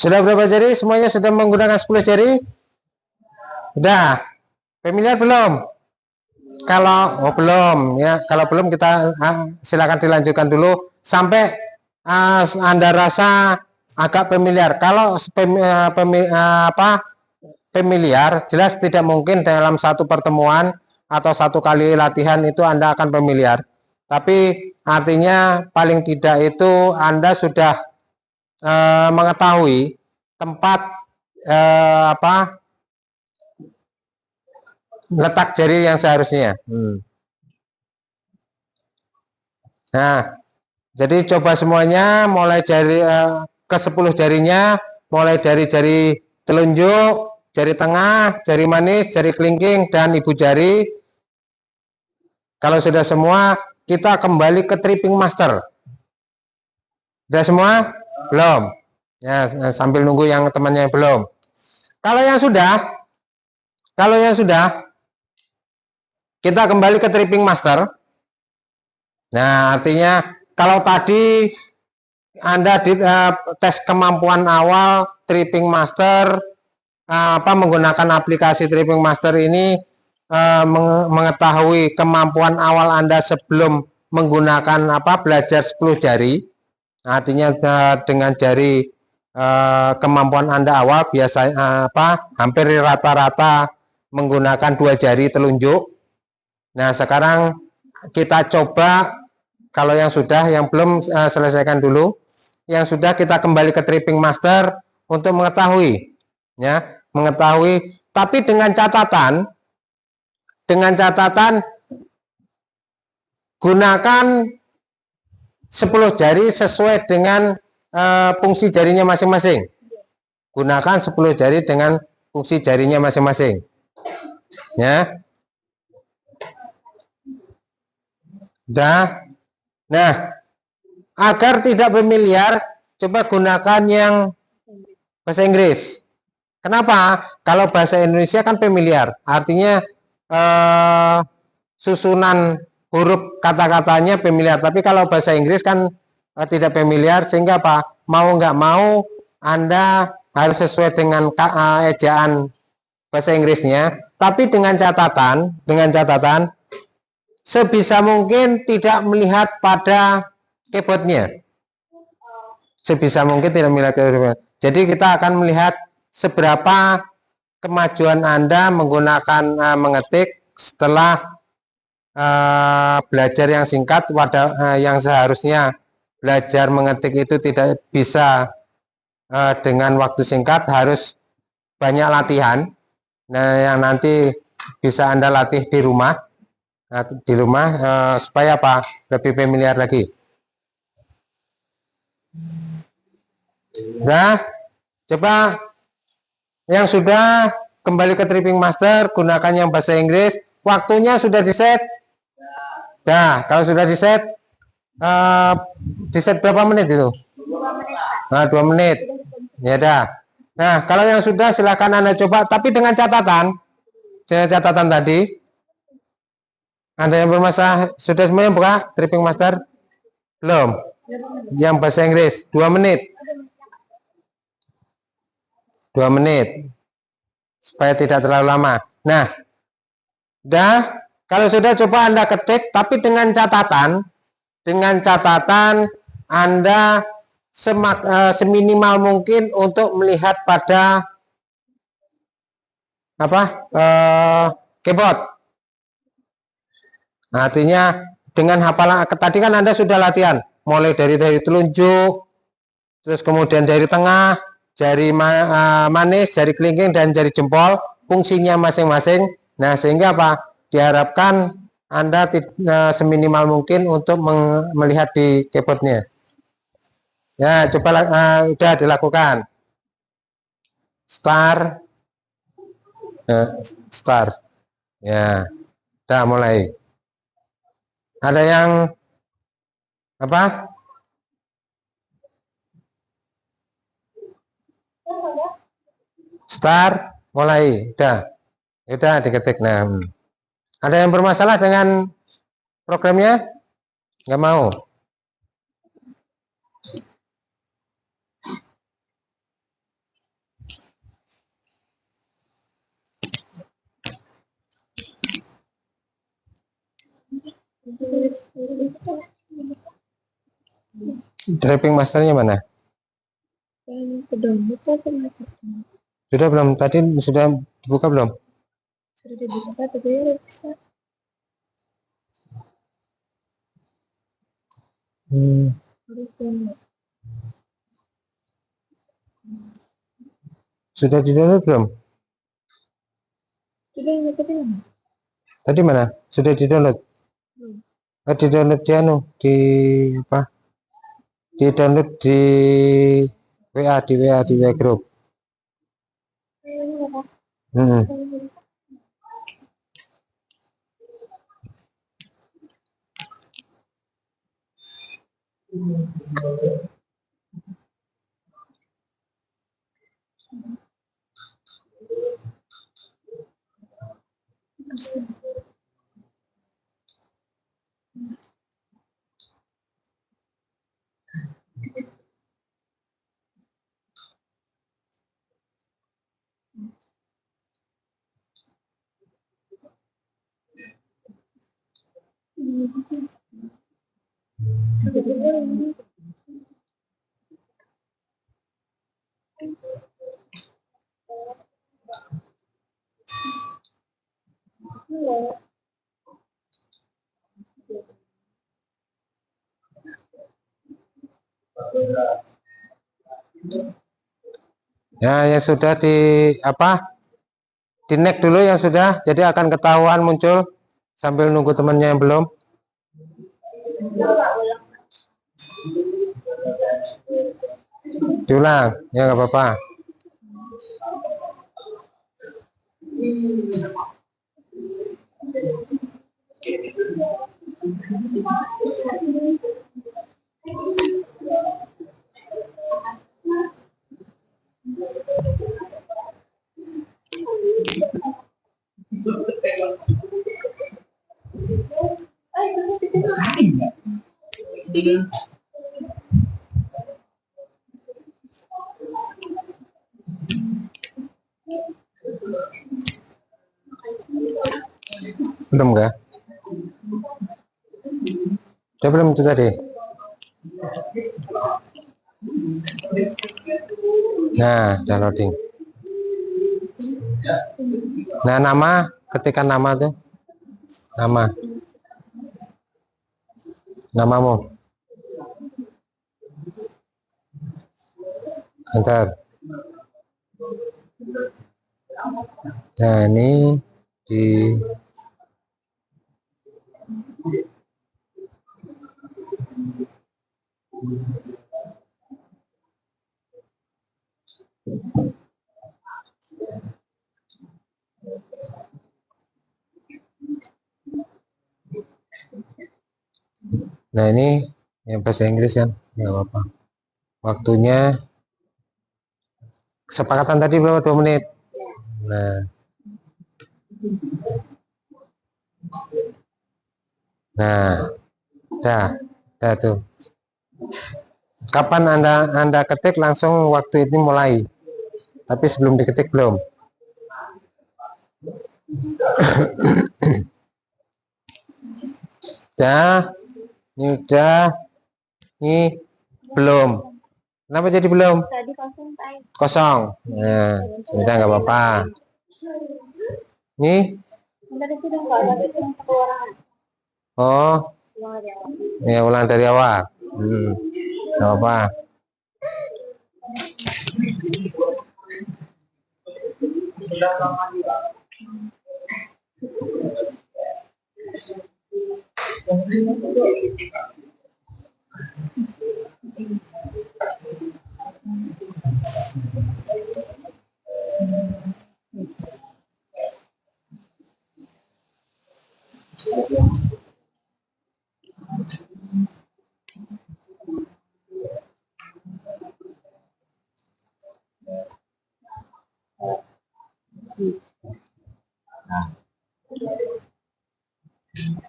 Sudah berapa jari? Semuanya sudah menggunakan 10 jari? Sudah. Familiar belum? Kalau belum ya, kalau belum kita silakan dilanjutkan dulu sampai Anda rasa agak familiar. Kalau familiar, jelas tidak mungkin dalam satu pertemuan atau satu kali latihan itu Anda akan familiar. Tapi artinya paling tidak itu Anda sudah mengetahui tempat letak jari yang seharusnya. Nah, jadi coba semuanya mulai jari ke 10 jarinya, mulai dari jari telunjuk, jari tengah, jari manis, jari kelingking, dan ibu jari. Kalau sudah semua, kita kembali ke tripping master. Sudah semua? Belum. Ya, sambil nunggu yang temannya belum. Kalau yang sudah, kita kembali ke tripping master. Nah, artinya kalau tadi Anda di tes kemampuan awal tripping master, menggunakan aplikasi tripping master ini mengetahui kemampuan awal Anda sebelum menggunakan belajar 10 jari. Artinya dengan jari kemampuan Anda awal biasanya hampir rata-rata menggunakan 2 jari telunjuk. Nah, sekarang kita coba kalau yang sudah, yang belum selesaikan dulu. Yang sudah, kita kembali ke tripping master untuk mengetahui ya, tapi dengan catatan gunakan 10 jari sesuai dengan fungsi jarinya masing-masing. Gunakan 10 jari dengan fungsi jarinya masing-masing. Ya. Sudah. Nah, agar tidak familiar, coba gunakan yang bahasa Inggris. Kenapa? Kalau bahasa Indonesia kan familiar, artinya susunan huruf kata-katanya familiar. Tapi kalau bahasa Inggris kan tidak familiar, sehingga mau nggak mau Anda harus sesuai dengan ejaan bahasa Inggrisnya. Tapi dengan catatan, sebisa mungkin tidak melihat pada keyboardnya. Sebisa mungkin tidak melihat keyboardnya. Jadi kita akan melihat seberapa kemajuan Anda menggunakan mengetik setelah belajar yang singkat. Yang seharusnya belajar mengetik itu tidak bisa dengan waktu singkat, harus banyak latihan. Nah, yang nanti bisa Anda latih di rumah. Supaya lebih familiar lagi. Nah, coba yang sudah kembali ke tripping master, gunakan yang bahasa Inggris. waktunya sudah di set. Nah, kalau sudah di set berapa menit itu? 2 menit. Ya dah. Nah, kalau yang sudah silakan Anda coba, tapi dengan catatan tadi. Ada yang bermasalah? Sudah semuanya buka Tripping Master? Belum. Yang bahasa Inggris 2 menit. 2 menit. Supaya tidak terlalu lama. Nah, dah. Kalau sudah coba Anda ketik, tapi dengan catatan Anda seminimal mungkin untuk melihat pada keyboard. Nah, artinya dengan hafalan tadi kan Anda sudah latihan mulai dari telunjuk, terus kemudian jari tengah, jari manis, jari kelingking dan jari jempol, fungsinya masing-masing. Nah, sehingga diharapkan Anda seminimal mungkin untuk melihat di keyboardnya. Ya, coba udah dilakukan. Start. Ya, udah mulai. Ada yang start, mulai. Udah diketik. Nah, ada yang bermasalah dengan programnya? Nggak mau. Tripping masternya mana? Sudah belum? Tadi sudah dibuka belum? Sudah dibuka tapi bisa. Sudah di-download belum? Tadi mana? Sudah di-download? Di-download di di-download di WA group. Ya, yang sudah di next dulu yang sudah, jadi akan ketahuan muncul sambil nunggu temannya yang belum. Diulang, ya nggak apa-apa. Belum nggak? Udah belum itu tadi? Nah, downloading. Nah, nama, ketikkan nama tuh. Namamu. Enter. Nah, ini di Nah, ini yang bahasa Inggris kan, nggak apa-apa. Waktunya kesepakatan tadi berapa? 2 menit. Nah, dah, dah tuh. Kapan Anda ketik langsung waktu ini mulai. Tapi sebelum diketik belum. Ini udah, ini belum. Kenapa jadi belum? Tadi kosong time. Kosong. Nah, udah nggak apa-apa. Nih. Tadi sudah nggak ada pengeluaran. Oh, Ulang dari awal. ya ulang dari awal. Nggak apa-apa.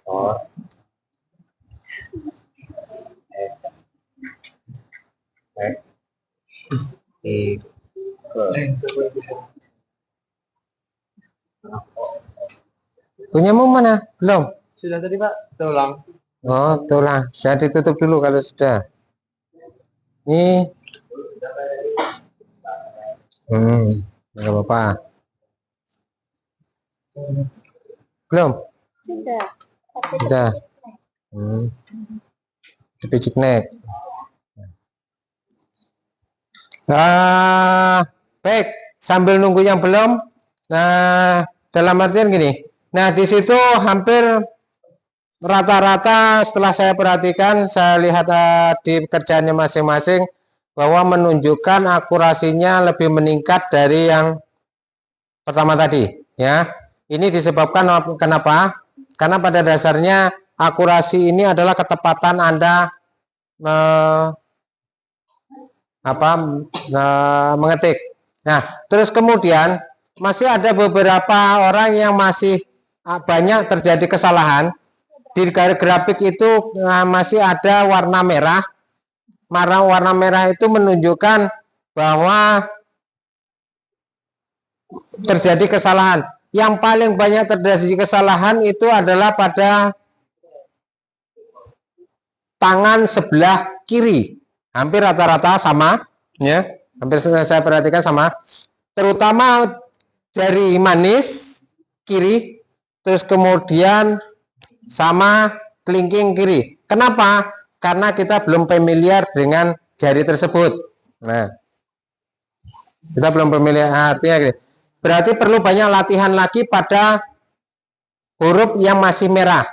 Oh. Punyamu mana? Belum? Sudah tadi Pak, tulang. Oh, tulang. Jangan ditutup dulu kalau sudah. Ini. Nggak apa-apa. Belum? Sudah. Sudah. Picik neck. Baik, sambil nunggu yang belum. Nah, dalam artian gini. Nah, di situ hampir rata-rata setelah saya perhatikan, saya lihat di pekerjaannya masing-masing bahwa menunjukkan akurasinya lebih meningkat dari yang pertama tadi, ya. Ini disebabkan kenapa? Karena pada dasarnya akurasi ini adalah ketepatan Anda mengetik. Nah, terus kemudian masih ada beberapa orang yang masih banyak terjadi kesalahan. Di grafik itu masih ada warna merah. Warna merah itu menunjukkan bahwa terjadi kesalahan. Yang paling banyak terjadi kesalahan itu adalah pada tangan sebelah kiri. Hampir rata-rata sama, ya. Hampir saya perhatikan sama. Terutama jari manis kiri, terus kemudian sama kelingking kiri. Kenapa? Karena kita belum familiar dengan jari tersebut. Nah, kita belum familiar, artinya gini. Berarti perlu banyak latihan lagi pada huruf yang masih merah.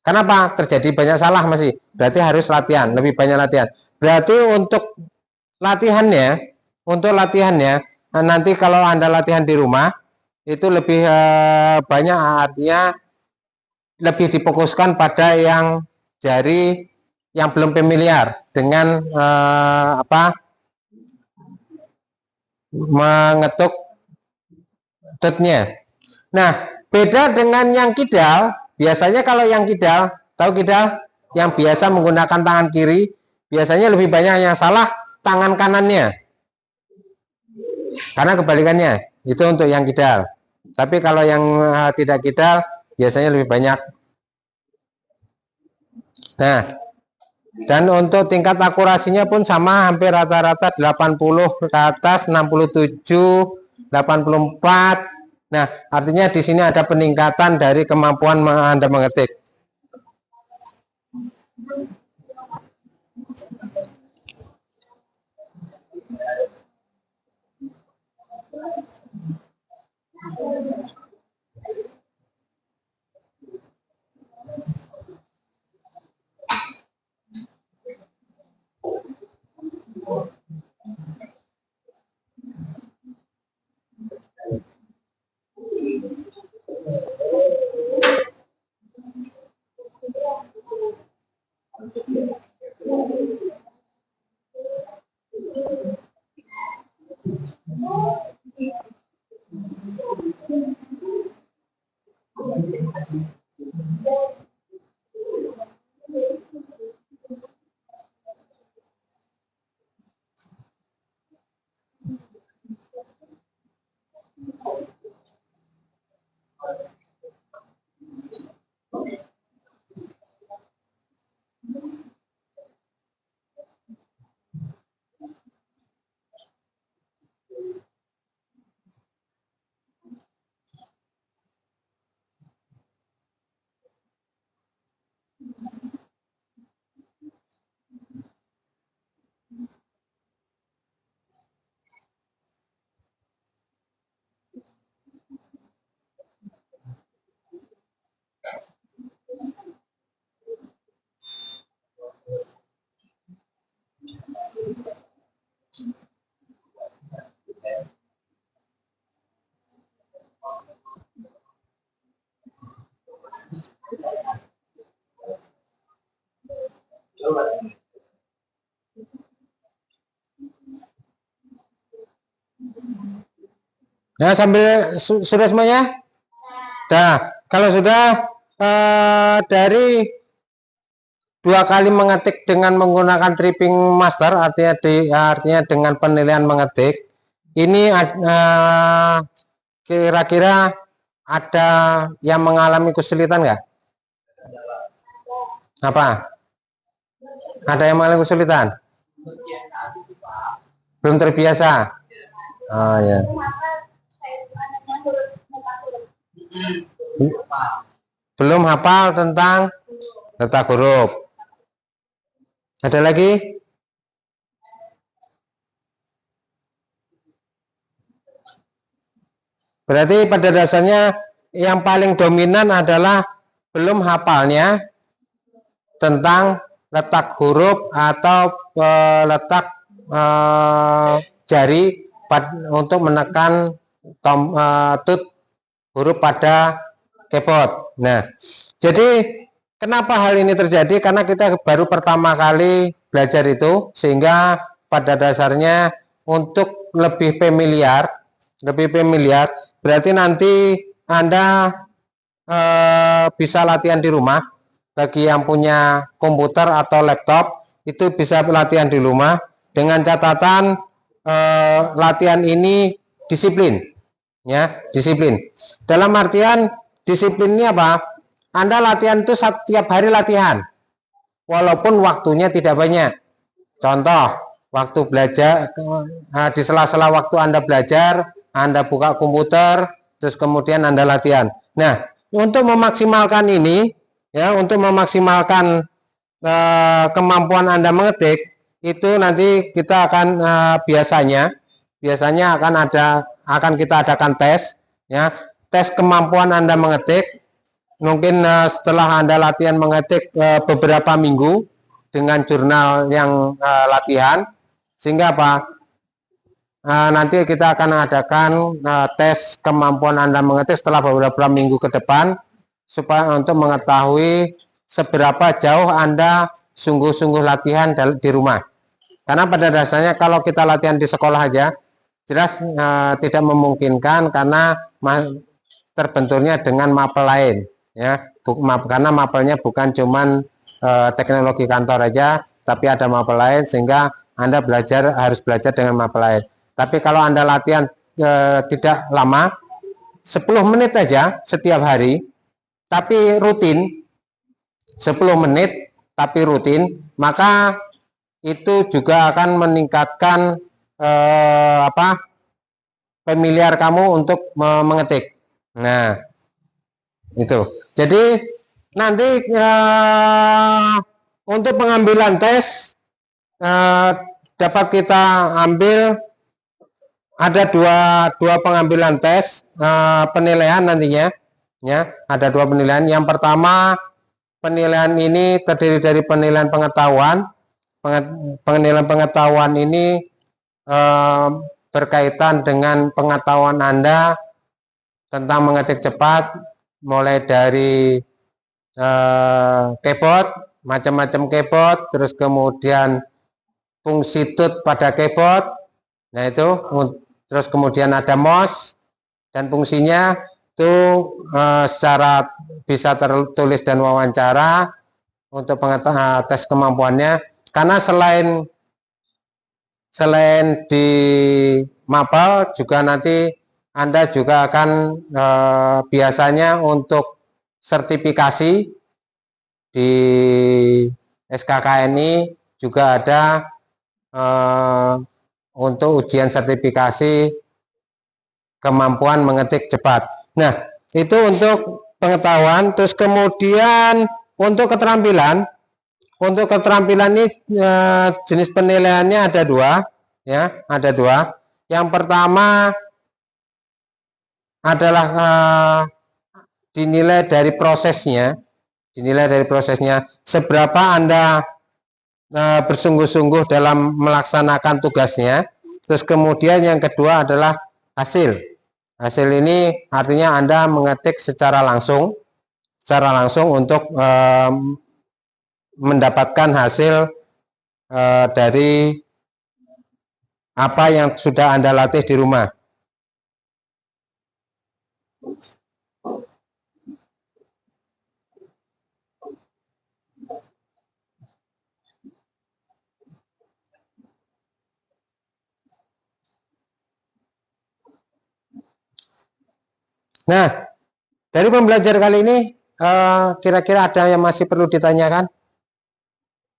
Kenapa? Terjadi banyak salah masih. Berarti harus latihan, lebih banyak latihan. Berarti untuk latihannya, nanti kalau Anda latihan di rumah itu lebih banyak, artinya lebih difokuskan pada yang jari yang belum familiar dengan mengetuk tutnya. Nah, beda dengan yang kidal. Biasanya kalau yang kidal, tahu kidal? Yang biasa menggunakan tangan kiri, biasanya lebih banyak yang salah tangan kanannya. Karena kebalikannya, itu untuk yang kidal. Tapi kalau yang tidak kidal, biasanya lebih banyak. Nah, dan untuk tingkat akurasinya pun sama, hampir rata-rata 80 ke atas, 67, 84. Nah, artinya di sini ada peningkatan dari kemampuan Anda mengetik. Nah, sambil sudah semuanya? Nah, kalau sudah dari 2 kali mengetik dengan menggunakan typing master, artinya dengan penilaian mengetik, ini kira-kira ada yang mengalami kesulitan nggak? Apa? Ada yang mengalami kesulitan? Belum terbiasa? Oh ya. Belum hafal tentang letak huruf. Ada lagi? Berarti pada dasarnya yang paling dominan adalah belum hafalnya tentang letak huruf atau letak jari untuk menekan tut huruf pada keyboard. Nah, jadi kenapa hal ini terjadi? Karena kita baru pertama kali belajar itu, sehingga pada dasarnya untuk lebih familiar, berarti nanti Anda bisa latihan di rumah. Bagi yang punya komputer atau laptop, itu bisa latihan di rumah dengan catatan latihan ini disiplin, ya, disiplin. Dalam artian disiplin ini apa? Anda latihan itu setiap hari latihan, walaupun waktunya tidak banyak. Contoh, waktu belajar, di sela-sela waktu Anda belajar, Anda buka komputer, terus kemudian Anda latihan. Nah, untuk memaksimalkan ini, ya, untuk memaksimalkan kemampuan Anda mengetik, itu nanti kita akan biasanya akan kita adakan tes, ya, tes kemampuan Anda mengetik. Mungkin setelah Anda latihan mengetik beberapa minggu dengan jurnal yang latihan, sehingga apa? Nanti kita akan adakan tes kemampuan Anda mengetik setelah beberapa minggu ke depan, supaya untuk mengetahui seberapa jauh Anda sungguh-sungguh latihan di rumah. Karena pada dasarnya kalau kita latihan di sekolah aja, jelas tidak memungkinkan, karena terbenturnya dengan mapel lain, ya, karena mapelnya bukan cuman teknologi kantor aja, tapi ada mapel lain, sehingga Anda harus belajar dengan mapel lain. Tapi kalau Anda latihan tidak lama, 10 menit aja setiap hari, tapi rutin, 10 menit tapi rutin, maka itu juga akan meningkatkan familiar kamu untuk mengetik. Nah, itu. Jadi nanti untuk pengambilan tes dapat kita ambil, ada dua pengambilan tes penilaian nantinya, ya, ada 2 penilaian. Yang pertama, penilaian ini terdiri dari penilaian pengetahuan. Penilaian pengetahuan ini berkaitan dengan pengetahuan Anda tentang mengetik cepat, mulai dari keyboard, macam-macam keyboard, terus kemudian fungsi tut pada keyboard. Nah itu, terus kemudian ada mouse dan fungsinya itu secara bisa tertulis dan wawancara untuk tes kemampuannya. Karena selain di mapel juga nanti Anda juga akan biasanya untuk sertifikasi di SKKNI juga ada untuk ujian sertifikasi kemampuan mengetik cepat. Nah, itu untuk pengetahuan. Terus kemudian untuk keterampilan ini jenis penilaiannya ada dua, ya, ada dua. Yang pertama adalah dinilai dari prosesnya, seberapa Anda bersungguh-sungguh dalam melaksanakan tugasnya. Terus kemudian yang kedua adalah hasil. Hasil ini artinya Anda mengetik secara langsung untuk mendapatkan hasil dari apa yang sudah Anda latih di rumah. Nah, dari pembelajaran kali ini kira-kira ada yang masih perlu ditanyakan?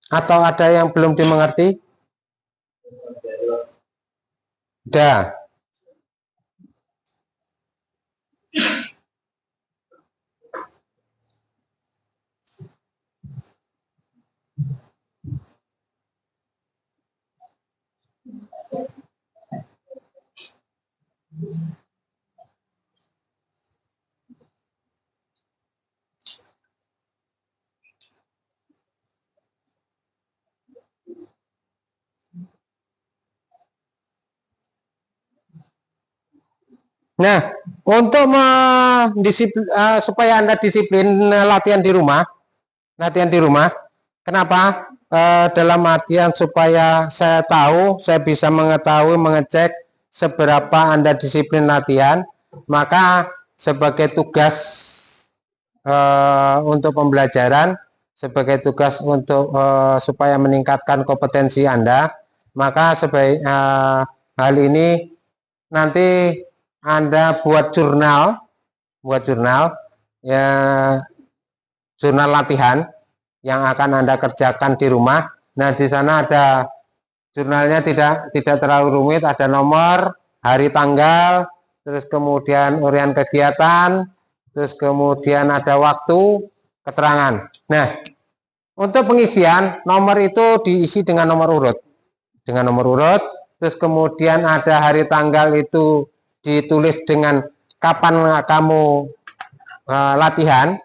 Atau ada yang belum dimengerti? Udah. Nah, untuk supaya Anda disiplin latihan di rumah, kenapa? Dalam artian supaya saya bisa mengetahui, mengecek seberapa Anda disiplin latihan, maka sebagai tugas untuk pembelajaran, sebagai tugas untuk supaya meningkatkan kompetensi Anda, maka hal ini nanti Anda buat jurnal ya, jurnal latihan yang akan Anda kerjakan di rumah. Nah, di sana ada jurnalnya, tidak terlalu rumit, ada nomor, hari, tanggal, terus kemudian uraian kegiatan, terus kemudian ada waktu, keterangan. Nah, untuk pengisian nomor itu diisi dengan nomor urut. Terus kemudian ada hari, tanggal itu ditulis dengan kapan kamu latihan,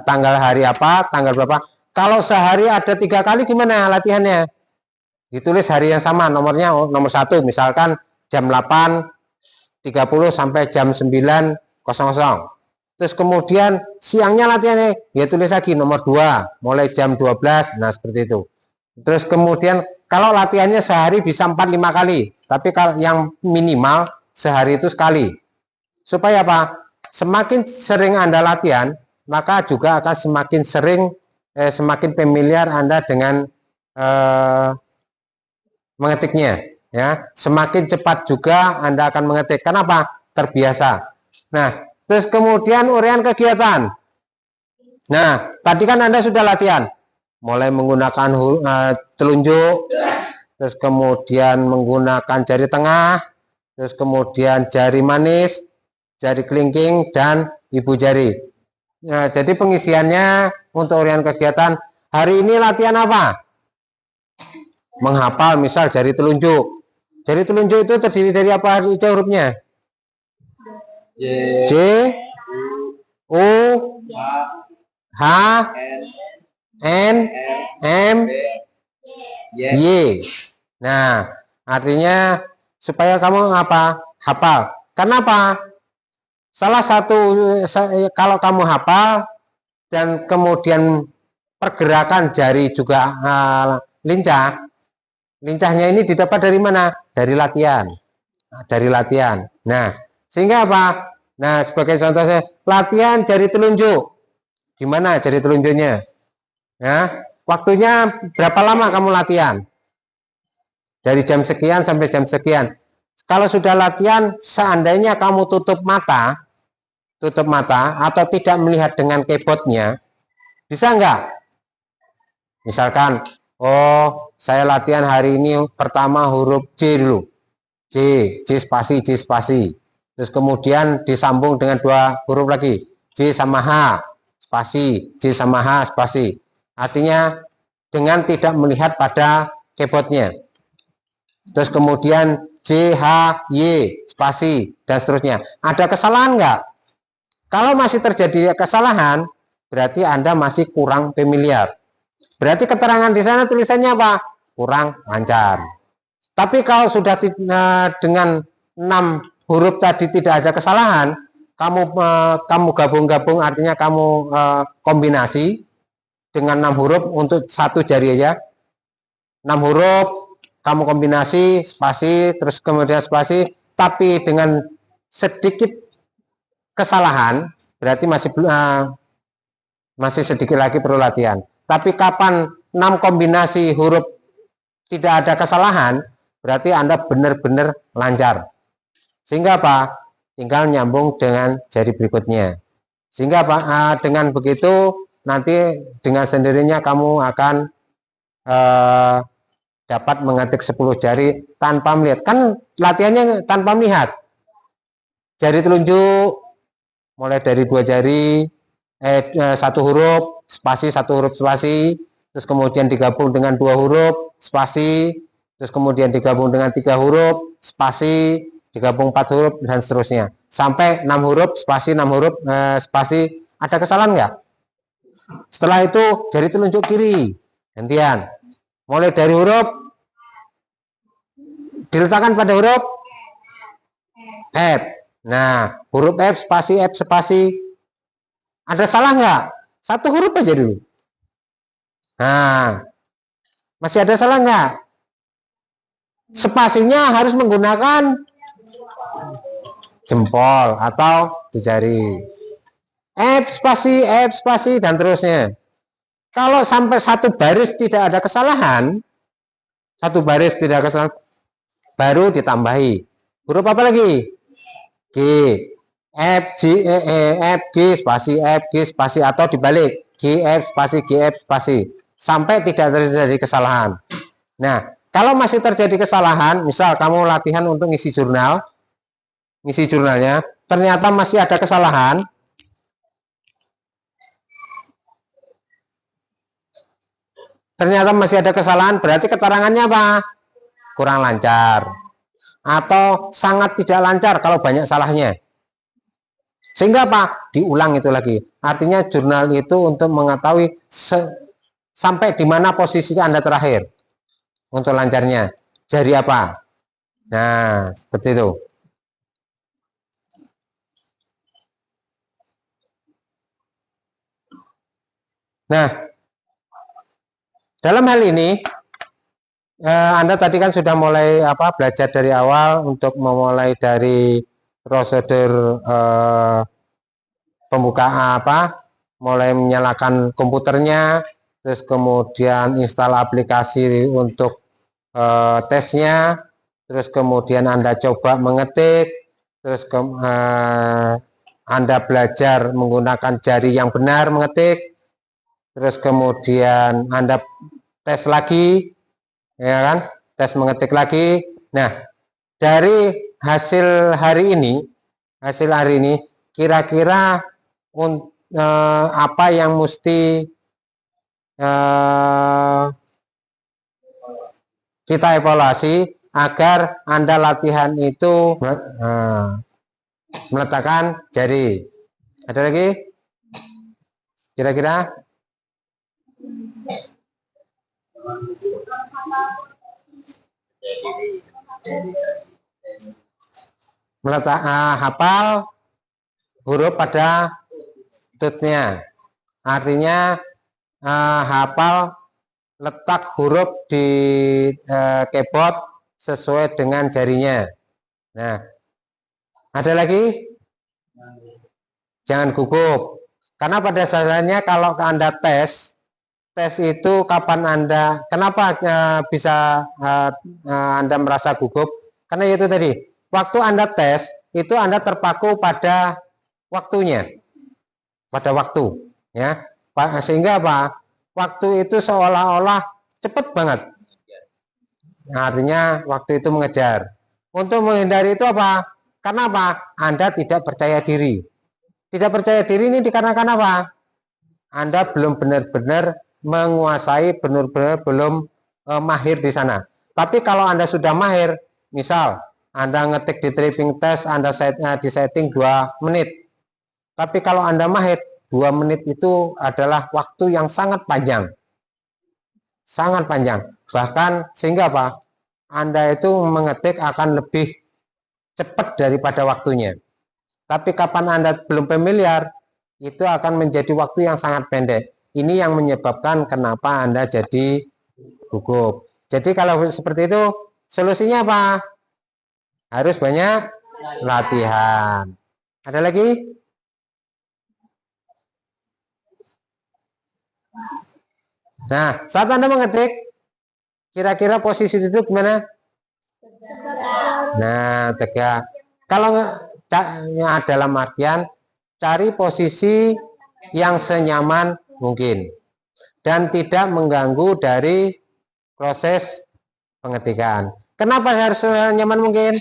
tanggal hari apa, tanggal berapa. Kalau sehari ada 3 kali gimana latihannya? Ditulis hari yang sama, nomornya nomor 1, misalkan jam 8.30 sampai jam 9.00. Terus kemudian siangnya latihannya, ya tulis lagi nomor 2, mulai jam 12, nah seperti itu. Terus kemudian kalau latihannya sehari bisa 4-5 kali, tapi kalau yang minimal sehari itu sekali. Supaya apa? Semakin sering Anda latihan, maka juga akan semakin familiar Anda dengan mengetiknya, ya. Semakin cepat juga Anda akan mengetik. Kenapa? Terbiasa. Nah, terus kemudian uraian kegiatan. Nah, tadi kan Anda sudah latihan, mulai menggunakan telunjuk, terus kemudian menggunakan jari tengah, terus kemudian jari manis, jari kelingking, dan ibu jari. Nah, jadi pengisiannya untuk uraian kegiatan, hari ini latihan apa? Menghafal, misal jari telunjuk. Jari telunjuk itu terdiri dari apa aja hurufnya? J, U, H, N, M, Y. Nah, artinya supaya kamu hafal. Kenapa? Salah satu, kalau kamu hafal dan kemudian pergerakan jari juga lincah, Lincahnya ini didapat dari mana? Dari latihan. Dari latihan. Nah, sehingga apa? Nah, sebagai contoh saya, latihan jari telunjuk. Gimana jari telunjuknya? Ya, waktunya berapa lama kamu latihan? Dari jam sekian sampai jam sekian. Kalau sudah latihan, seandainya kamu tutup mata atau tidak melihat dengan keyboardnya, bisa nggak? Misalkan, oh saya latihan hari ini pertama huruf C dulu, C spasi, terus kemudian disambung dengan dua huruf lagi, C sama H spasi, C sama H spasi. Artinya dengan tidak melihat pada keyboardnya. Terus kemudian C, H, Y spasi dan seterusnya. Ada kesalahan nggak? Kalau masih terjadi kesalahan, berarti Anda masih kurang familiar. Berarti keterangan di sana tulisannya apa? Kurang lancar. Tapi kalau sudah dengan 6 huruf tadi tidak ada kesalahan, kamu gabung-gabung, artinya kamu kombinasi dengan 6 huruf untuk satu jari aja. 6 huruf kamu kombinasi spasi terus kemudian spasi, tapi dengan sedikit kesalahan, berarti masih sedikit lagi perlu latihan. Tapi kapan 6 kombinasi huruf tidak ada kesalahan, berarti Anda benar-benar lancar. Sehingga apa? Tinggal nyambung dengan jari berikutnya. Sehingga apa? Dengan begitu nanti dengan sendirinya kamu akan dapat mengetik 10 jari tanpa melihat. Kan latihannya tanpa melihat. Jari telunjuk mulai dari 2 jari, 1 huruf spasi, 1 huruf spasi, terus kemudian digabung dengan 2 huruf spasi, terus kemudian digabung dengan 3 huruf spasi, digabung 4 huruf dan seterusnya sampai 6 huruf spasi, 6 huruf spasi. Ada kesalahan nggak? Setelah itu jari telunjuk kiri gantian, mulai dari huruf diletakkan pada huruf F. Nah, huruf F spasi. Ada salah nggak? 1 huruf aja dulu. Nah, masih ada salah nggak? Spasinya harus menggunakan jempol atau jari. F spasi dan terusnya. Kalau sampai 1 baris tidak ada kesalahan, 1 baris tidak ada kesalahan, baru ditambahi huruf apa lagi? G, F, G spasi atau dibalik G F spasi sampai tidak terjadi kesalahan. Nah, kalau masih terjadi kesalahan, misal kamu latihan untuk ngisi jurnalnya, ternyata masih ada kesalahan, berarti keterangannya apa? Kurang lancar atau sangat tidak lancar kalau banyak salahnya. Sehingga apa? Diulang itu lagi. Artinya jurnal itu untuk mengetahui sampai di mana posisi Anda terakhir untuk lancarnya. Jari apa? Nah, seperti itu. Nah, dalam hal ini Anda tadi kan sudah mulai belajar dari awal untuk memulai dari prosedur pembukaan mulai menyalakan komputernya, terus kemudian install aplikasi untuk tesnya, terus kemudian Anda coba mengetik, terus Anda belajar menggunakan jari yang benar mengetik, terus kemudian Anda tes lagi, ya kan, tes mengetik lagi. Nah, dari hasil hari ini kira-kira apa yang mesti kita evaluasi agar Anda latihan itu meletakkan jari. Ada lagi? Kira-kira? Hafal huruf pada tutnya, artinya hafal letak huruf di keyboard sesuai dengan jarinya. Nah, ada lagi? Jangan gugup. Karena pada dasarnya kalau Anda tes itu kapan Anda, kenapa bisa Anda merasa gugup? Karena itu tadi, waktu Anda tes, itu Anda terpaku pada waktunya. Pada waktu. Ya, sehingga apa? Waktu itu seolah-olah cepat banget. Nah, artinya waktu itu mengejar. Untuk menghindari itu apa? Karena apa? Anda tidak percaya diri. Tidak percaya diri ini dikarenakan apa? Anda belum benar-benar menguasai, benar-benar belum mahir di sana. Tapi kalau Anda sudah mahir, misal Anda ngetik di typing test, Anda di setting 2 menit. Tapi kalau Anda mahir, 2 menit itu adalah waktu yang sangat panjang. Sangat panjang. Bahkan sehingga apa? Anda itu mengetik akan lebih cepat daripada waktunya. Tapi kapan Anda belum familiar, itu akan menjadi waktu yang sangat pendek. Ini yang menyebabkan kenapa Anda jadi gugup. Jadi kalau seperti itu, solusinya apa? Harus banyak latihan. Ada lagi? Nah, saat Anda mengetik, kira-kira posisi duduk gimana? Nah, tegak. Kalau dalam artian, cari posisi yang senyaman mungkin dan tidak mengganggu dari proses pengetikan. Kenapa harus senyaman mungkin?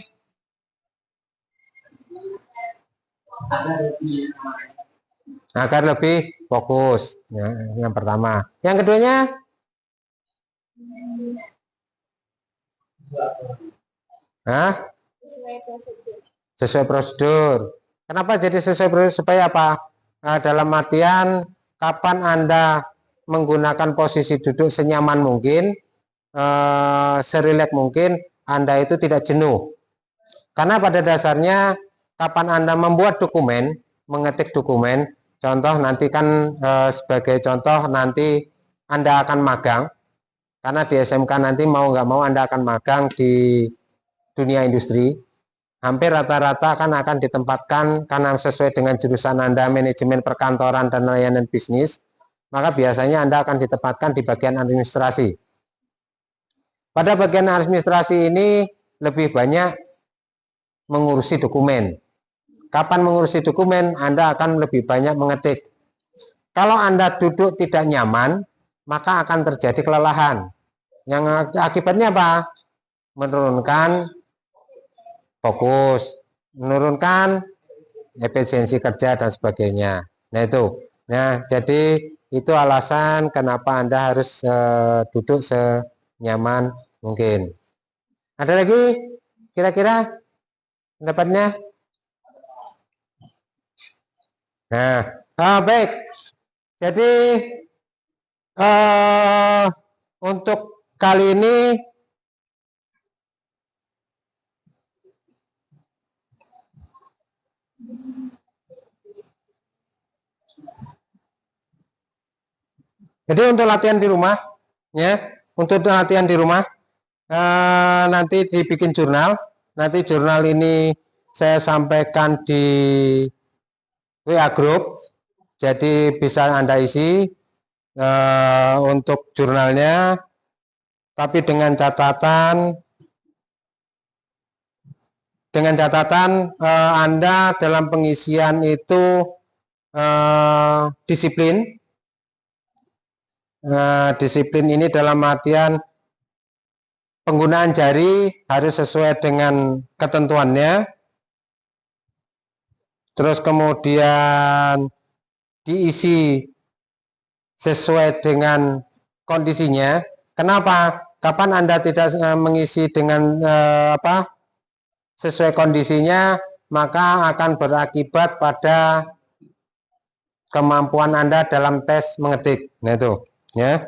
Agar lebih fokus. Ya, yang pertama. Yang keduanya? Hah? Sesuai prosedur. Kenapa jadi sesuai prosedur? Supaya apa? Dalam artian kapan Anda menggunakan posisi duduk senyaman mungkin, serileks mungkin, Anda itu tidak jenuh. Karena pada dasarnya kapan Anda membuat dokumen, mengetik dokumen, contoh nanti kan sebagai contoh nanti Anda akan magang, karena di SMK nanti mau nggak mau Anda akan magang di dunia industri. Hampir rata-rata akan ditempatkan karena sesuai dengan jurusan Anda manajemen perkantoran dan layanan bisnis, maka biasanya Anda akan ditempatkan di bagian administrasi. Pada bagian administrasi ini lebih banyak mengurusi dokumen. Kapan mengurusi dokumen, Anda akan lebih banyak mengetik. Kalau Anda duduk tidak nyaman, maka akan terjadi kelelahan. Yang akibatnya apa? Menurunkan fokus, menurunkan efisiensi kerja dan sebagainya. Nah itu. Nah, jadi itu alasan kenapa Anda harus duduk senyaman mungkin. Ada lagi kira-kira pendapatnya? Nah, baik. Jadi untuk kali ini untuk latihan di rumah, ya, untuk latihan di rumah, nanti dibikin jurnal. Nanti jurnal ini saya sampaikan di WA Group, jadi bisa Anda isi untuk jurnalnya, tapi dengan catatan Anda dalam pengisian itu disiplin. Disiplin ini dalam artian penggunaan jari harus sesuai dengan ketentuannya. Terus kemudian diisi sesuai dengan kondisinya. Kenapa? Kapan Anda tidak mengisi dengan sesuai kondisinya, maka akan berakibat pada kemampuan Anda dalam tes mengetik. Nah itu, ya,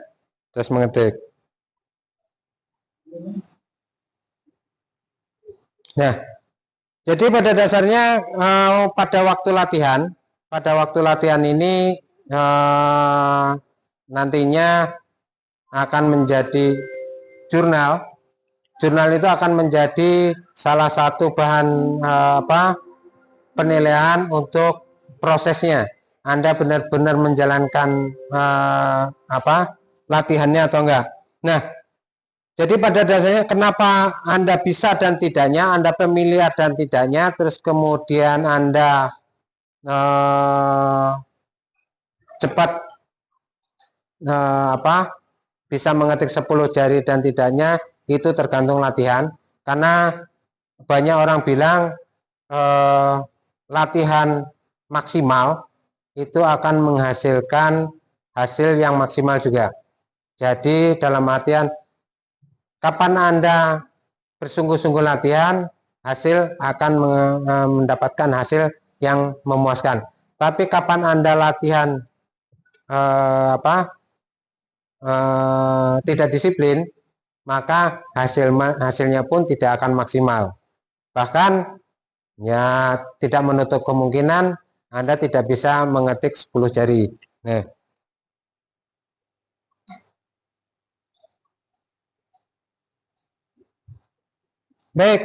tes mengetik. Nah, jadi pada dasarnya pada waktu latihan ini nantinya akan menjadi jurnal. Jurnal itu akan menjadi salah satu bahan penilaian untuk prosesnya. Anda benar-benar menjalankan latihannya atau enggak. Nah, jadi pada dasarnya kenapa Anda bisa dan tidaknya, Anda pemilih dan tidaknya, terus kemudian Anda cepat bisa mengetik 10 jari dan tidaknya, itu tergantung latihan. Karena banyak orang bilang latihan maksimal itu akan menghasilkan hasil yang maksimal juga. Jadi dalam artian kapan Anda bersungguh-sungguh latihan, hasil akan mendapatkan hasil yang memuaskan. Tapi kapan Anda latihan tidak disiplin, maka hasilnya pun tidak akan maksimal. Bahkan ya tidak menutup kemungkinan Anda tidak bisa mengetik 10 jari. Nah, baik,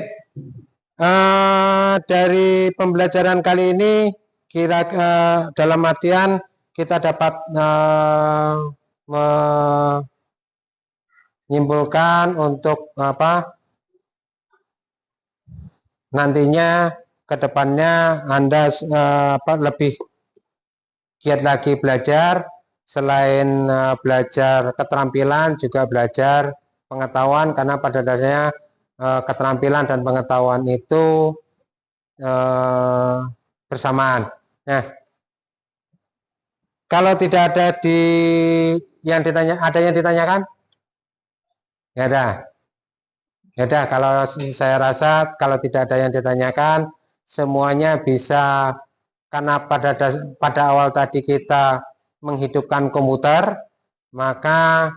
dari pembelajaran kali ini dalam artian kita dapat menyimpulkan untuk nantinya ke depannya Anda lebih giat lagi belajar, selain belajar keterampilan juga belajar pengetahuan, karena pada dasarnya keterampilan dan pengetahuan itu bersamaan. Nah, kalau tidak ada yang ditanyakan? Ya udah, kalau saya rasa kalau tidak ada yang ditanyakan, semuanya bisa, karena pada awal tadi kita menghidupkan komputer, maka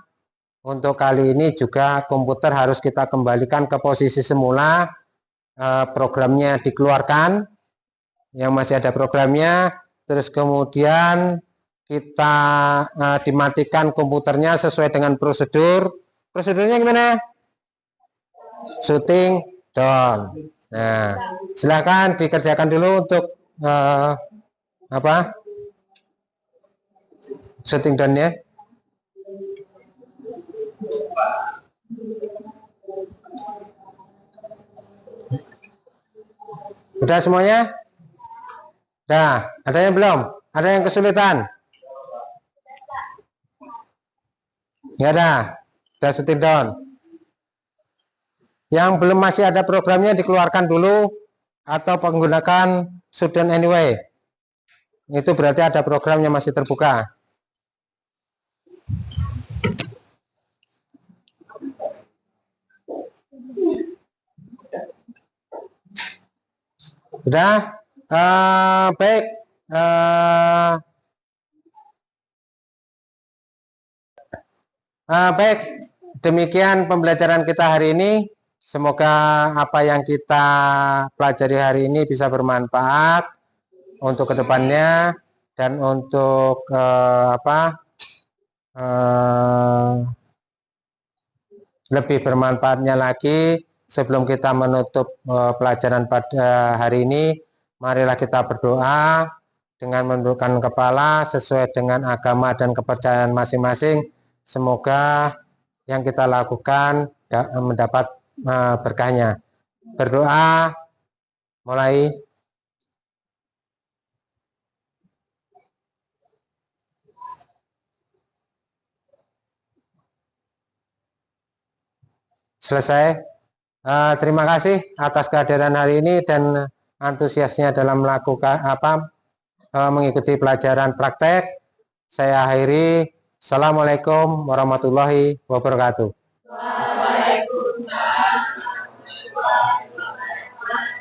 untuk kali ini juga komputer harus kita kembalikan ke posisi semula, programnya dikeluarkan, yang masih ada programnya, terus kemudian kita dimatikan komputernya sesuai dengan prosedur. Prosedurnya gimana? Shutting down. Nah, silakan dikerjakan dulu untuk shutting down-nya. Udah semuanya? Udah, ada yang belum? Ada yang kesulitan? Ya udah shutting down. Yang belum masih ada programnya dikeluarkan dulu atau menggunakan shutdown anyway. Itu berarti ada programnya masih terbuka. Sudah? Baik. Baik, demikian pembelajaran kita hari ini. Semoga apa yang kita pelajari hari ini bisa bermanfaat untuk kedepannya dan untuk lebih bermanfaatnya lagi. Sebelum kita menutup pelajaran pada hari ini, marilah kita berdoa dengan menundukkan kepala sesuai dengan agama dan kepercayaan masing-masing. Semoga yang kita lakukan mendapat berkahnya. Berdoa, mulai. Selesai. Terima kasih atas kehadiran hari ini dan antusiasnya dalam melakukan mengikuti pelajaran praktek. Saya akhiri. Assalamualaikum warahmatullahi wabarakatuh.